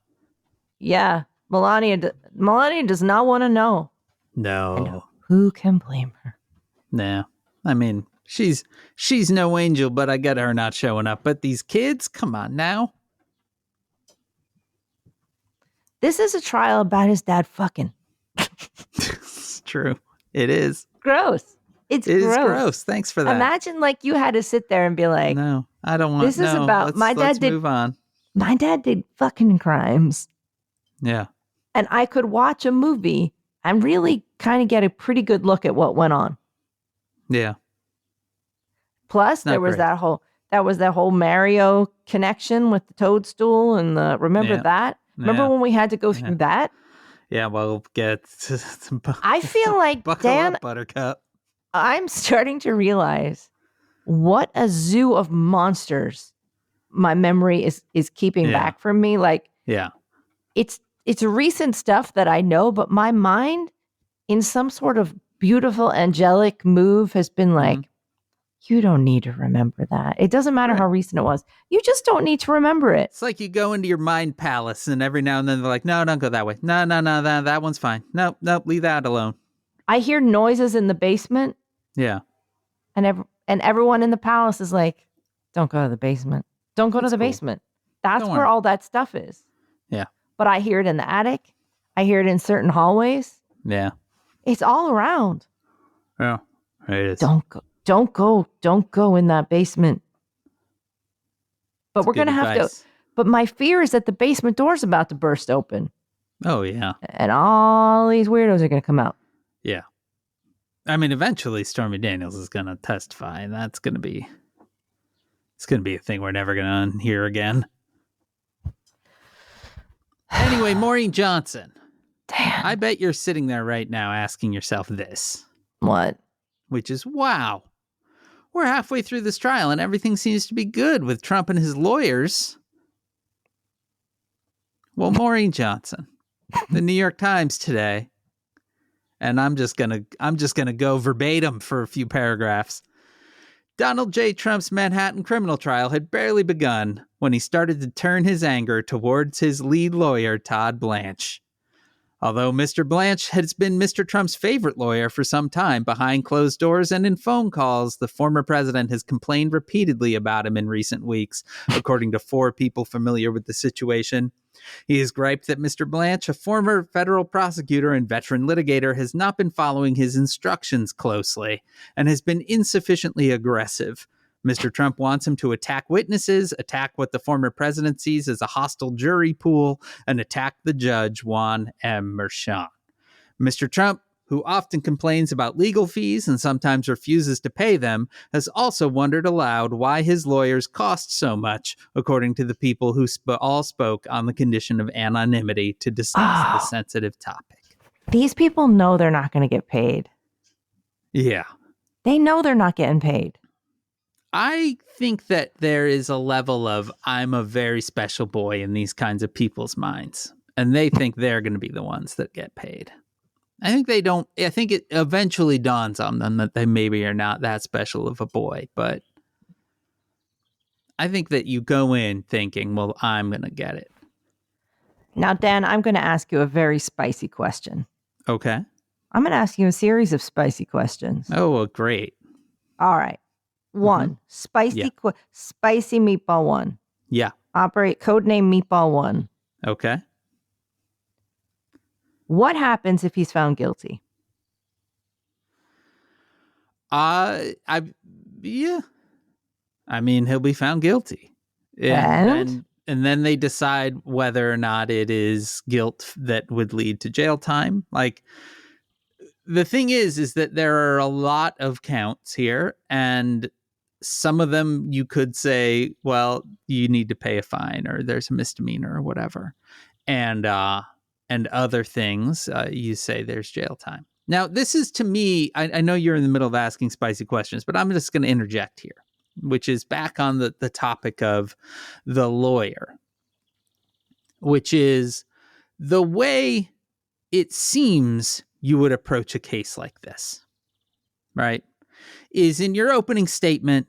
Yeah. Melania does not want to know. No. And who can blame her? No. I mean, she's no angel, but I get her not showing up. But these kids, come on now. This is a trial about his dad fucking. It's true. It is. Gross. It is gross. Thanks for that. Imagine like you had to sit there and be like, no, I don't want this is about my dad let's did move on. My dad did fucking crimes. Yeah. And I could watch a movie and really kind of get a pretty good look at what went on. Yeah. Plus, there was that whole Mario connection with the toadstool and remember that? Remember when we had to go through that? Yeah, well, I feel like, Dan, up, Buttercup. I'm starting to realize what a zoo of monsters my memory is keeping back from me. Like, it's recent stuff that I know, but my mind, in some sort of beautiful angelic move, has been like, you don't need to remember that. It doesn't matter how recent it was. You just don't need to remember it. It's like you go into your mind palace, and every now and then they're like, no, don't go that way. No, that one's fine. Nope, leave that alone. I hear noises in the basement. Yeah. And everyone in the palace is like, don't go to the basement. Don't go to the basement. That's where all that stuff is. Yeah. But I hear it in the attic. I hear it in certain hallways. Yeah. It's all around. Yeah, it is. Don't go in that basement. But we're going to have to. But my fear is that the basement door's about to burst open. Oh, yeah. And all these weirdos are going to come out. Yeah. I mean, eventually Stormy Daniels is going to testify, and it's going to be a thing we're never going to hear again. Anyway, Maureen Johnson. Damn. I bet you're sitting there right now asking yourself this. What? Which is, wow. We're halfway through this trial and everything seems to be good with Trump and his lawyers. Well, Maureen Johnson, the New York Times today, and I'm just gonna go verbatim for a few paragraphs. Donald J. Trump's Manhattan criminal trial had barely begun when he started to turn his anger towards his lead lawyer, Todd Blanche. Although Mr. Blanche has been Mr. Trump's favorite lawyer for some time, behind closed doors and in phone calls, the former president has complained repeatedly about him in recent weeks, according to 4 people familiar with the situation. He has griped that Mr. Blanche, a former federal prosecutor and veteran litigator, has not been following his instructions closely and has been insufficiently aggressive. Mr. Trump wants him to attack witnesses, attack what the former president sees as a hostile jury pool, and attack the judge, Juan M. Merchan. Mr. Trump, who often complains about legal fees and sometimes refuses to pay them, has also wondered aloud why his lawyers cost so much, according to the people who all spoke on the condition of anonymity to discuss the sensitive topic. These people know they're not going to get paid. Yeah. They know they're not getting paid. I think that there is a level of I'm a very special boy in these kinds of people's minds, and they think they're going to be the ones that get paid. I think they don't. I think it eventually dawns on them that they maybe are not that special of a boy, but I think that you go in thinking, well, I'm going to get it. Now, Dan, I'm going to ask you a very spicy question. Okay. I'm going to ask you a series of spicy questions. Oh, well, great. All right. 1, spicy meatball 1. Yeah. Operate codename meatball 1. Okay. What happens if he's found guilty? Yeah. I mean, he'll be found guilty. And then they decide whether or not it is guilt that would lead to jail time. Like, the thing is that there are a lot of counts here, and some of them you could say, well, you need to pay a fine or there's a misdemeanor or whatever. And other things, you say there's jail time. Now, this is, to me, I know you're in the middle of asking spicy questions, but I'm just going to interject here, which is back on the topic of the lawyer, which is the way it seems you would approach a case like this, right? Is in your opening statement,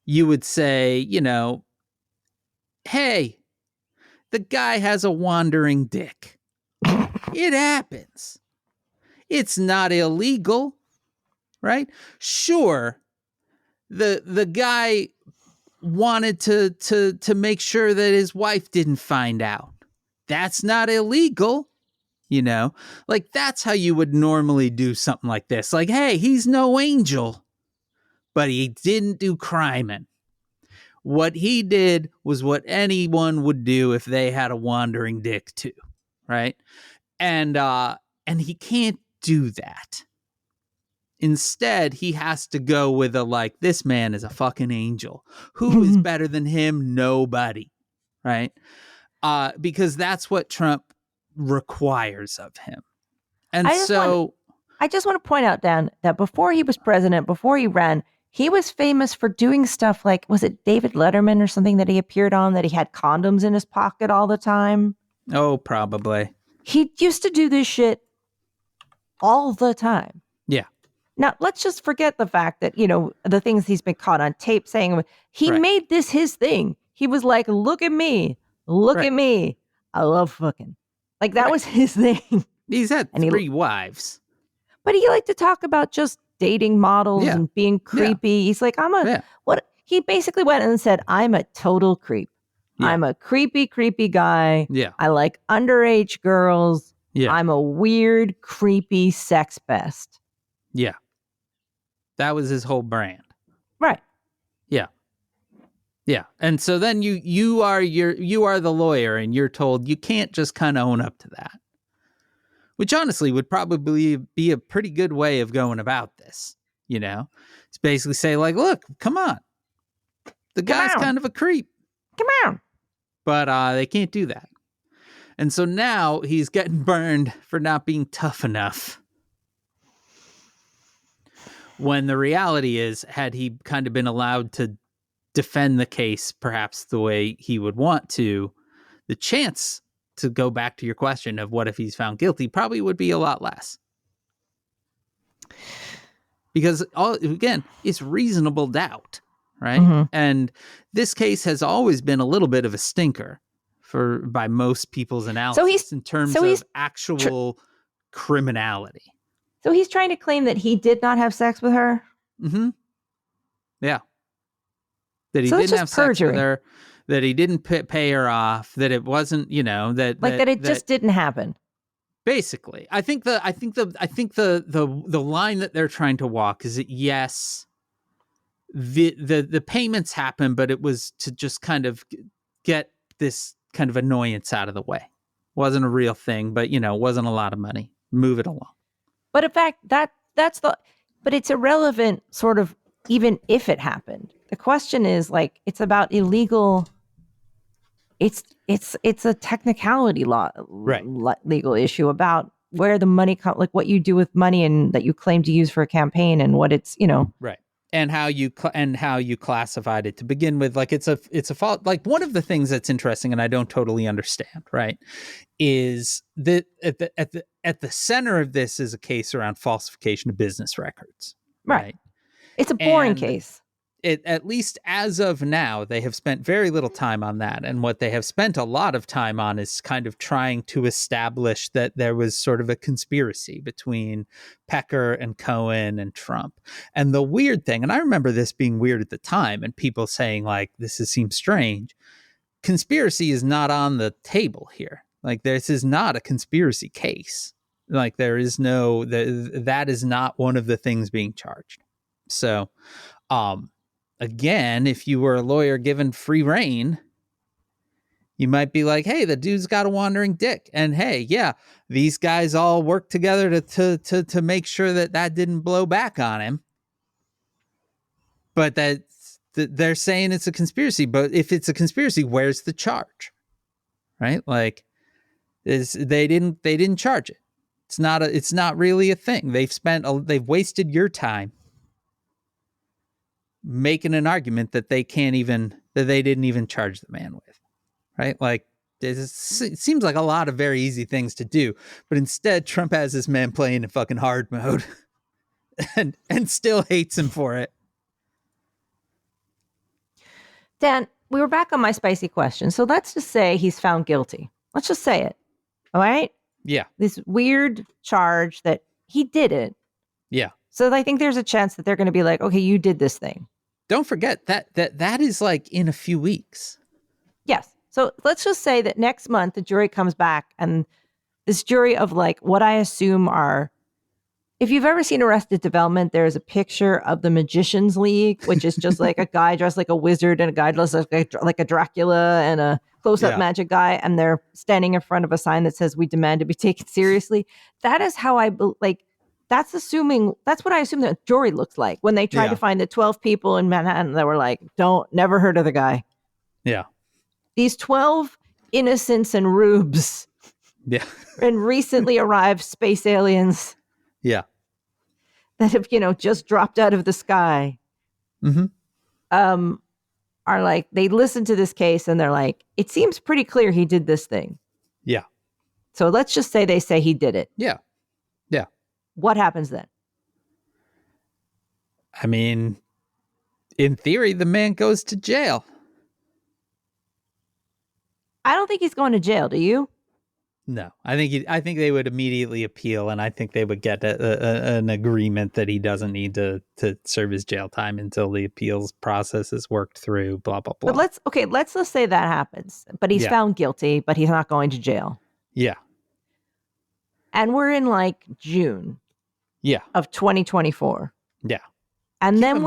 you would say, hey, the guy has a wandering dick. It happens. It's not illegal, right? Sure, the guy wanted to make sure that his wife didn't find out. That's not illegal. Like, that's how you would normally do something like this. Like, hey, he's no angel, but he didn't do criming. What he did was what anyone would do if they had a wandering dick too, right? And he can't do that. Instead, he has to go with this man is a fucking angel. Who is better than him? Nobody, right? Because that's what Trump requires of him. And I just want to point out, Dan, that before he was president, before he ran, he was famous for doing stuff like, was it David Letterman or something that he appeared on, that he had condoms in his pocket all the time? Oh, probably. He used to do this shit all the time. Yeah. Now, let's just forget the fact that, the things he's been caught on tape saying, he made this his thing. He was like, look at me. Look at me. I love fucking. Like, that was his thing. He's had 3 wives. But he liked to talk about just dating models and being creepy. Yeah. He's like, what? He basically went and said, I'm a total creep. Yeah. I'm a creepy guy. Yeah. I like underage girls. Yeah. I'm a weird, creepy sex pest. Yeah. That was his whole brand. Right. Yeah. Yeah. And so then you are the lawyer and you're told you can't just kind of own up to that. Which honestly would probably be a pretty good way of going about this, It's basically say look, come on. The guy's kind of a creep. Come on. But they can't do that. And so now he's getting burned for not being tough enough. When the reality is, had he kind of been allowed to defend the case perhaps the way he would want to, the chance to go back to your question of what if he's found guilty probably would be a lot less. Because, again, it's reasonable doubt, right? Mm-hmm. And this case has always been a little bit of a stinker by most people's analysis in terms of actual criminality. So he's trying to claim that he did not have sex with her? Mm-hmm. Yeah. That he didn't have sex with her, that he didn't pay her off, that it wasn't, that it just didn't happen. Basically, I think the line that they're trying to walk is that yes, the payments happen, but it was to just kind of get this kind of annoyance out of the way. Wasn't a real thing, but wasn't a lot of money. Move it along. But in fact, but it's irrelevant, sort of, even if it happened. The question is it's about illegal. It's a technicality legal issue about where the money comes, what you do with money and that you claim to use for a campaign and what it's, right. And how you classified it to begin with. It's a fault. One of the things that's interesting and I don't totally understand, right, is that at the center of this is a case around falsification of business records. Right. It's a boring case. At least as of now, they have spent very little time on that. And what they have spent a lot of time on is kind of trying to establish that there was sort of a conspiracy between Pecker and Cohen and Trump. And the weird thing, and I remember this being weird at the time and people saying this seems strange. Conspiracy is not on the table here. This is not a conspiracy case. There is no, that is not one of the things being charged. So, again, if you were a lawyer given free reign, you might be like, hey, the dude's got a wandering dick. And hey, yeah, these guys all work together to make sure that didn't blow back on him. But they're saying it's a conspiracy. But if it's a conspiracy, where's the charge? Right? They didn't charge it. It's not really a thing. They've wasted your time making an argument that they didn't even charge the man with, right? It seems like a lot of very easy things to do, but instead Trump has this man playing in fucking hard mode and still hates him for it. Dan, we were back on my spicy question. So let's just say he's found guilty. Let's just say it. All right? Yeah. This weird charge that he did it. Yeah. So I think there's a chance that they're going to be like, okay, you did this thing. Don't forget that is in a few weeks. Yes. So let's just say that next month the jury comes back and this jury of what I assume are If you've ever seen Arrested Development, there's a picture of the Magician's League, which is just like a guy dressed like a wizard and a guy dressed like a Dracula and a close-up magic guy, and they're standing in front of a sign that says, "We demand to be taken seriously." That is how that's what I assume that jury looks like when they tried to find the 12 people in Manhattan that were like, never heard of the guy. Yeah. These 12 innocents and rubes. Yeah. And recently arrived space aliens. Yeah. That have, just dropped out of the sky. Mm-hmm. Are like, they listen to this case and they're like, it seems pretty clear he did this thing. Yeah. So let's just say they say he did it. Yeah. Yeah. What happens then? I mean, in theory, the man goes to jail. I don't think he's going to jail. Do you? No, I think they would immediately appeal, and I think they would get an agreement that he doesn't need to serve his jail time until the appeals process is worked through. Blah blah blah. But let's just say that happens, but he's found guilty, but he's not going to jail. Yeah. And we're in like June. Yeah. Of 2024. Yeah. And Keep then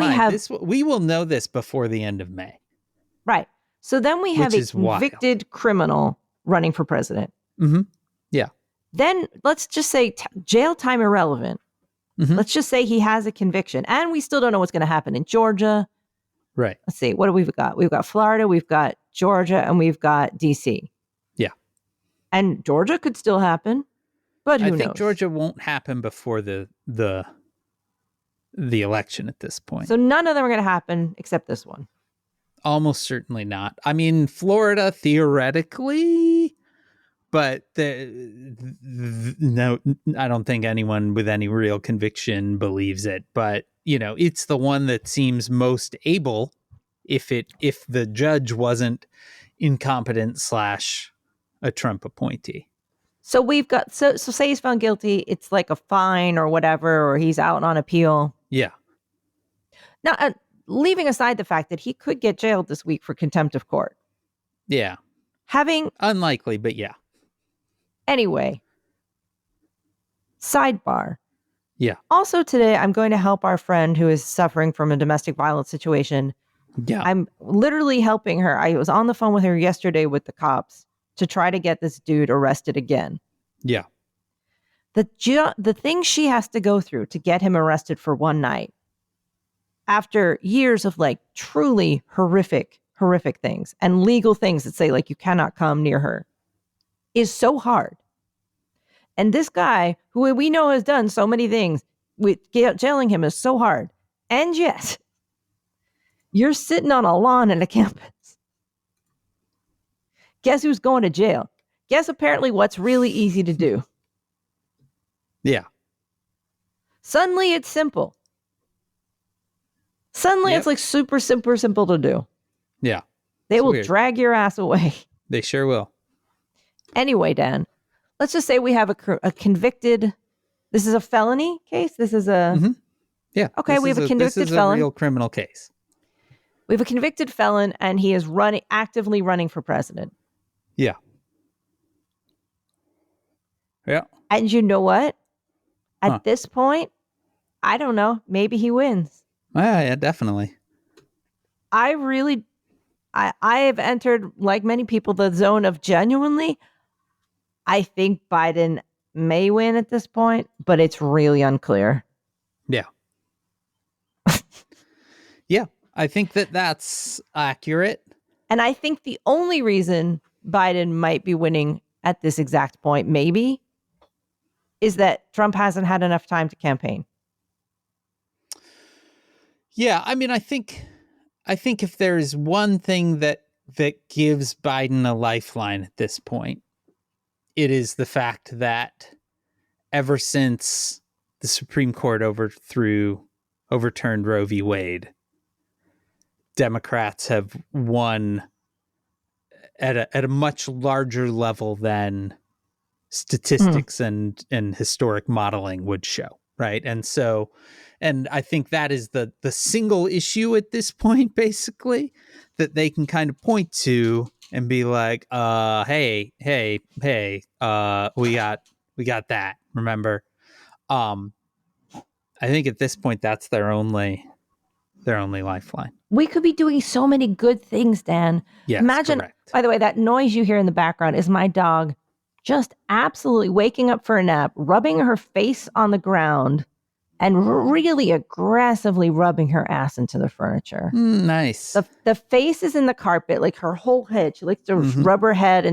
we will know this before the end of May. Right. So then we have a convicted criminal running for president. Mm-hmm. Yeah. Then let's just say jail time irrelevant. Mm-hmm. Let's just say he has a conviction, and we still don't know what's going to happen in Georgia. Right. Let's see. What do we've got? We've got Florida, we've got Georgia, and we've got DC. Yeah. And Georgia could still happen, but who knows? I think Georgia won't happen before the election at this point. So none of them are going to happen except this one. Almost certainly not. I mean, Florida theoretically, but no, I don't think anyone with any real conviction believes it. But it's the one that seems most able if the judge wasn't incompetent / a Trump appointee. So we've got so say he's found guilty, it's like a fine or whatever, or he's out on appeal. Yeah. Now, leaving aside the fact that he could get jailed this week for contempt of court. Yeah. Unlikely, but yeah. Anyway. Sidebar. Yeah. Also today, I'm going to help our friend who is suffering from a domestic violence situation. Yeah. I'm literally helping her. I was on the phone with her yesterday with the cops to try to get this dude arrested again. Yeah. The thing she has to go through to get him arrested for one night, after years of like truly horrific things and legal things that say like you cannot come near her, is so hard. And this guy, who we know has done so many things, with jailing him is so hard. And yet, you're sitting on a lawn at a campus. Guess who's going to jail? Guess apparently what's really easy to do. Yeah. Suddenly it's simple. Suddenly it's like super simple to do. Yeah. They will drag your ass away. They sure will. Anyway, Dan, let's just say we have a convicted. This is a felony case. This is a. Mm-hmm. Yeah. Okay, we have a convicted felon. This is a real criminal case. We have a convicted felon, and he is actively running for president. Yeah. Yeah. And you know what? At this point, I don't know. Maybe he wins. Yeah, definitely. I have entered, like many people, the zone of genuinely, I think Biden may win at this point, but it's really unclear. Yeah. Yeah, I think that's accurate. And I think the only reason Biden might be winning at this exact point, maybe, is that Trump hasn't had enough time to campaign. Yeah, I mean, I think if there's one thing that gives Biden a lifeline at this point, it is the fact that ever since the Supreme Court overturned Roe v. Wade, Democrats have won at a much larger level than statistics and historic modeling would show, right? And so, and I think that is the single issue at this point, basically, that they can kind of point to and be like, hey, we got that, remember? I think at this point, that's their only lifeline. We could be doing so many good things, Dan. Yes, imagine, correct. By the way, that noise you hear in the background is my dog just absolutely waking up for a nap, rubbing her face on the ground, and really aggressively rubbing her ass into the furniture. Nice. The face is in the carpet, like her whole head. She likes to rub her head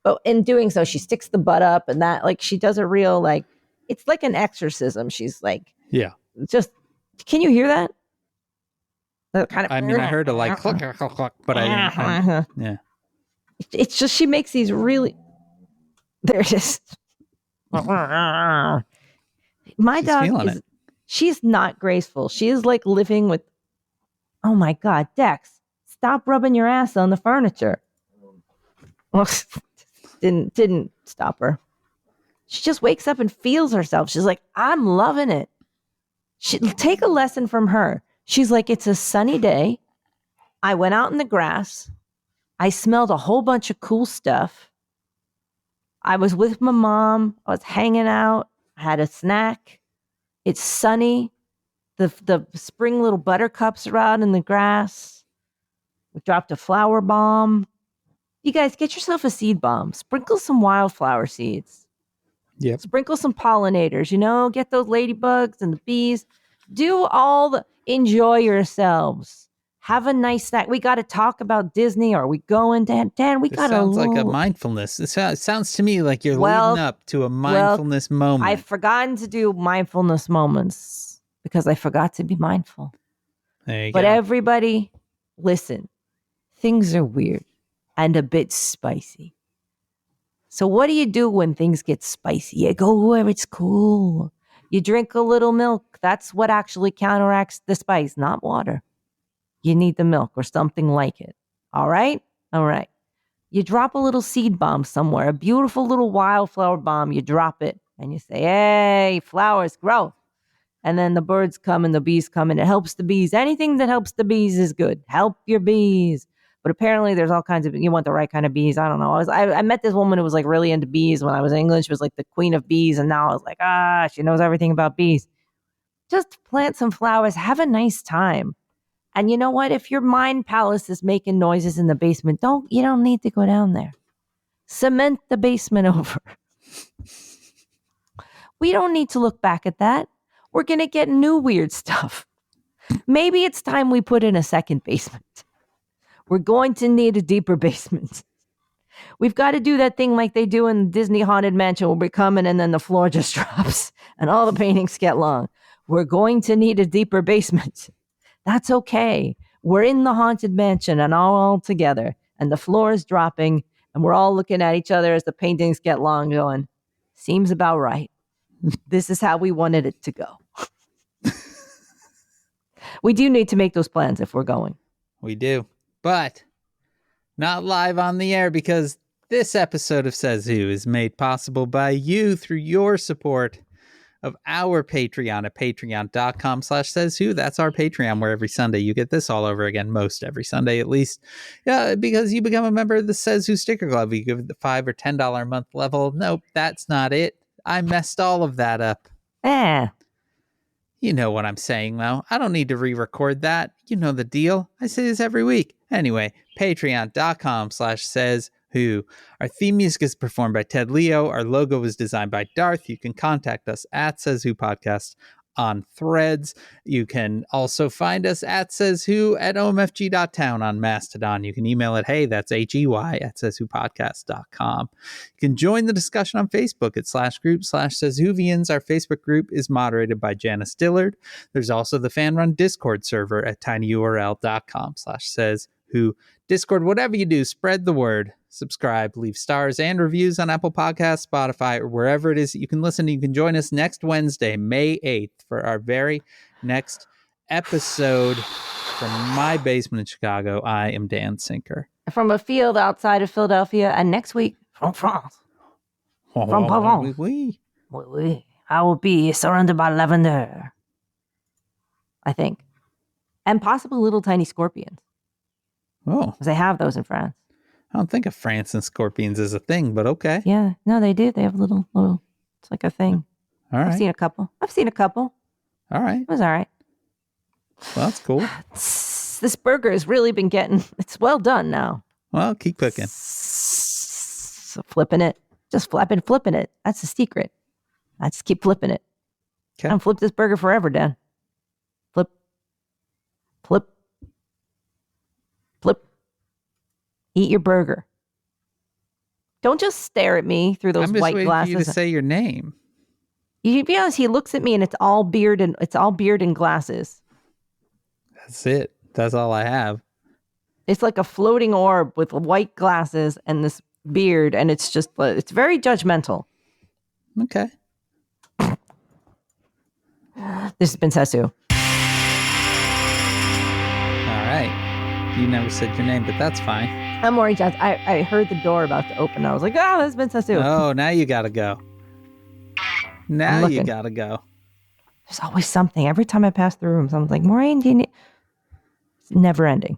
but in doing so, she sticks the butt up, and that, like, she does a real, like, it's like an exorcism. She's like, just, can you hear that? Kind of. I mean, I heard a like cluck, cluck, cluck, but I didn't. Yeah. It's just she makes these really. There it is. My dog is. She's not graceful. She is like living with. Oh my God, Dex! Stop rubbing your ass on the furniture. Well, didn't stop her. She just wakes up and feels herself. She's like, I'm loving it. Take a lesson from her. She's like, it's a sunny day. I went out in the grass. I smelled a whole bunch of cool stuff. I was with my mom. I was hanging out. I had a snack. It's sunny. The spring little buttercups are out in the grass. We dropped a flower bomb. You guys, get yourself a seed bomb. Sprinkle some wildflower seeds. Yep. Sprinkle some pollinators, get those ladybugs and the bees. Enjoy yourselves. Have a nice snack. We got to talk about Disney. Are we going, Dan? Dan, we got to. Sounds like a mindfulness. It sounds to me like you're leading up to a mindfulness moment. I've forgotten to do mindfulness moments because I forgot to be mindful. There you go. But everybody, listen. Things are weird and a bit spicy. So what do you do when things get spicy? You go where it's cool. You drink a little milk. That's what actually counteracts the spice, not water. You need the milk or something like it. All right? All right. You drop a little seed bomb somewhere, a beautiful little wildflower bomb. You drop it and you say, hey, flowers grow. And then the birds come and the bees come and it helps the bees. Anything that helps the bees is good. Help your bees. But apparently there's all kinds of, you want the right kind of bees. I don't know. I met this woman who was like really into bees when I was in England. She was like the queen of bees. And now I was like, she knows everything about bees. Just plant some flowers. Have a nice time. And you know what? If your mind palace is making noises in the basement, you don't need to go down there. Cement the basement over. We don't need to look back at that. We're going to get new weird stuff. Maybe it's time we put in a second basement. We're going to need a deeper basement. We've got to do that thing like they do in Disney Haunted Mansion where we're coming and then the floor just drops and all the paintings get long. We're going to need a deeper basement. That's okay. We're in the Haunted Mansion and all together and the floor is dropping and we're all looking at each other as the paintings get long going, seems about right. This is how we wanted it to go. We do need to make those plans if we're going. We do. But not live on the air because this episode of Says Who is made possible by you through your support of our Patreon at patreon.com/sayswho. That's our Patreon where every Sunday you get this all over again, most every Sunday at least. Yeah, because you become a member of the Says Who Sticker Club. You give it the $5 or $10 a month level. Nope, that's not it. I messed all of that up. You know what I'm saying, though. I don't need to re-record that. You know the deal. I say this every week. Anyway, patreon.com/sayswho. Our theme music is performed by Ted Leo. Our logo was designed by Darth. You can contact us at Says Who Podcast on Threads. You can also find us at Says Who at omfg.town on Mastodon. You can email it, hey, that's HEY at sayswhopodcast.com. You can join the discussion on Facebook at /group/SaysWhovians. Our Facebook group is moderated by Janice Dillard. There's also the fan-run Discord server at tinyurl.com/sayswho. Discord, whatever you do, spread the word. Subscribe, leave stars and reviews on Apple Podcasts, Spotify, or wherever it is that you can listen. You can join us next Wednesday, May 8th, for our very next episode from my basement in Chicago. I am Dan Sinker. From a field outside of Philadelphia, and next week, from France. From Provence. I will be surrounded by lavender. I think. And possibly little tiny scorpions. Oh. Because they have those in France. I don't think of France and scorpions as a thing, but okay. Yeah, no, they do. They have little, it's like a thing. All right. I've seen a couple. All right. It was all right. Well, that's cool. This burger has really been it's well done now. Well, keep cooking. So flipping it. I've been flipping it. That's the secret. I just keep flipping it. Okay. I don't flip this burger forever, Dan. Flip. Flip. Flip. Eat your burger. Don't just stare at me through those white glasses. I'm just waiting for you to say your name. You be honest, he looks at me and it's all beard and glasses. That's it. That's all I have. It's like a floating orb with white glasses and this beard, and it's just it's very judgmental. Okay. This has been Says Who. All right. You never said your name, but that's fine. I'm Maureen Johnson. I heard the door about to open. I was like, this has been Says Who. Oh, now you gotta go. Now you gotta go. There's always something. Every time I pass the room, someone's like, Maureen, do you need... It's never ending.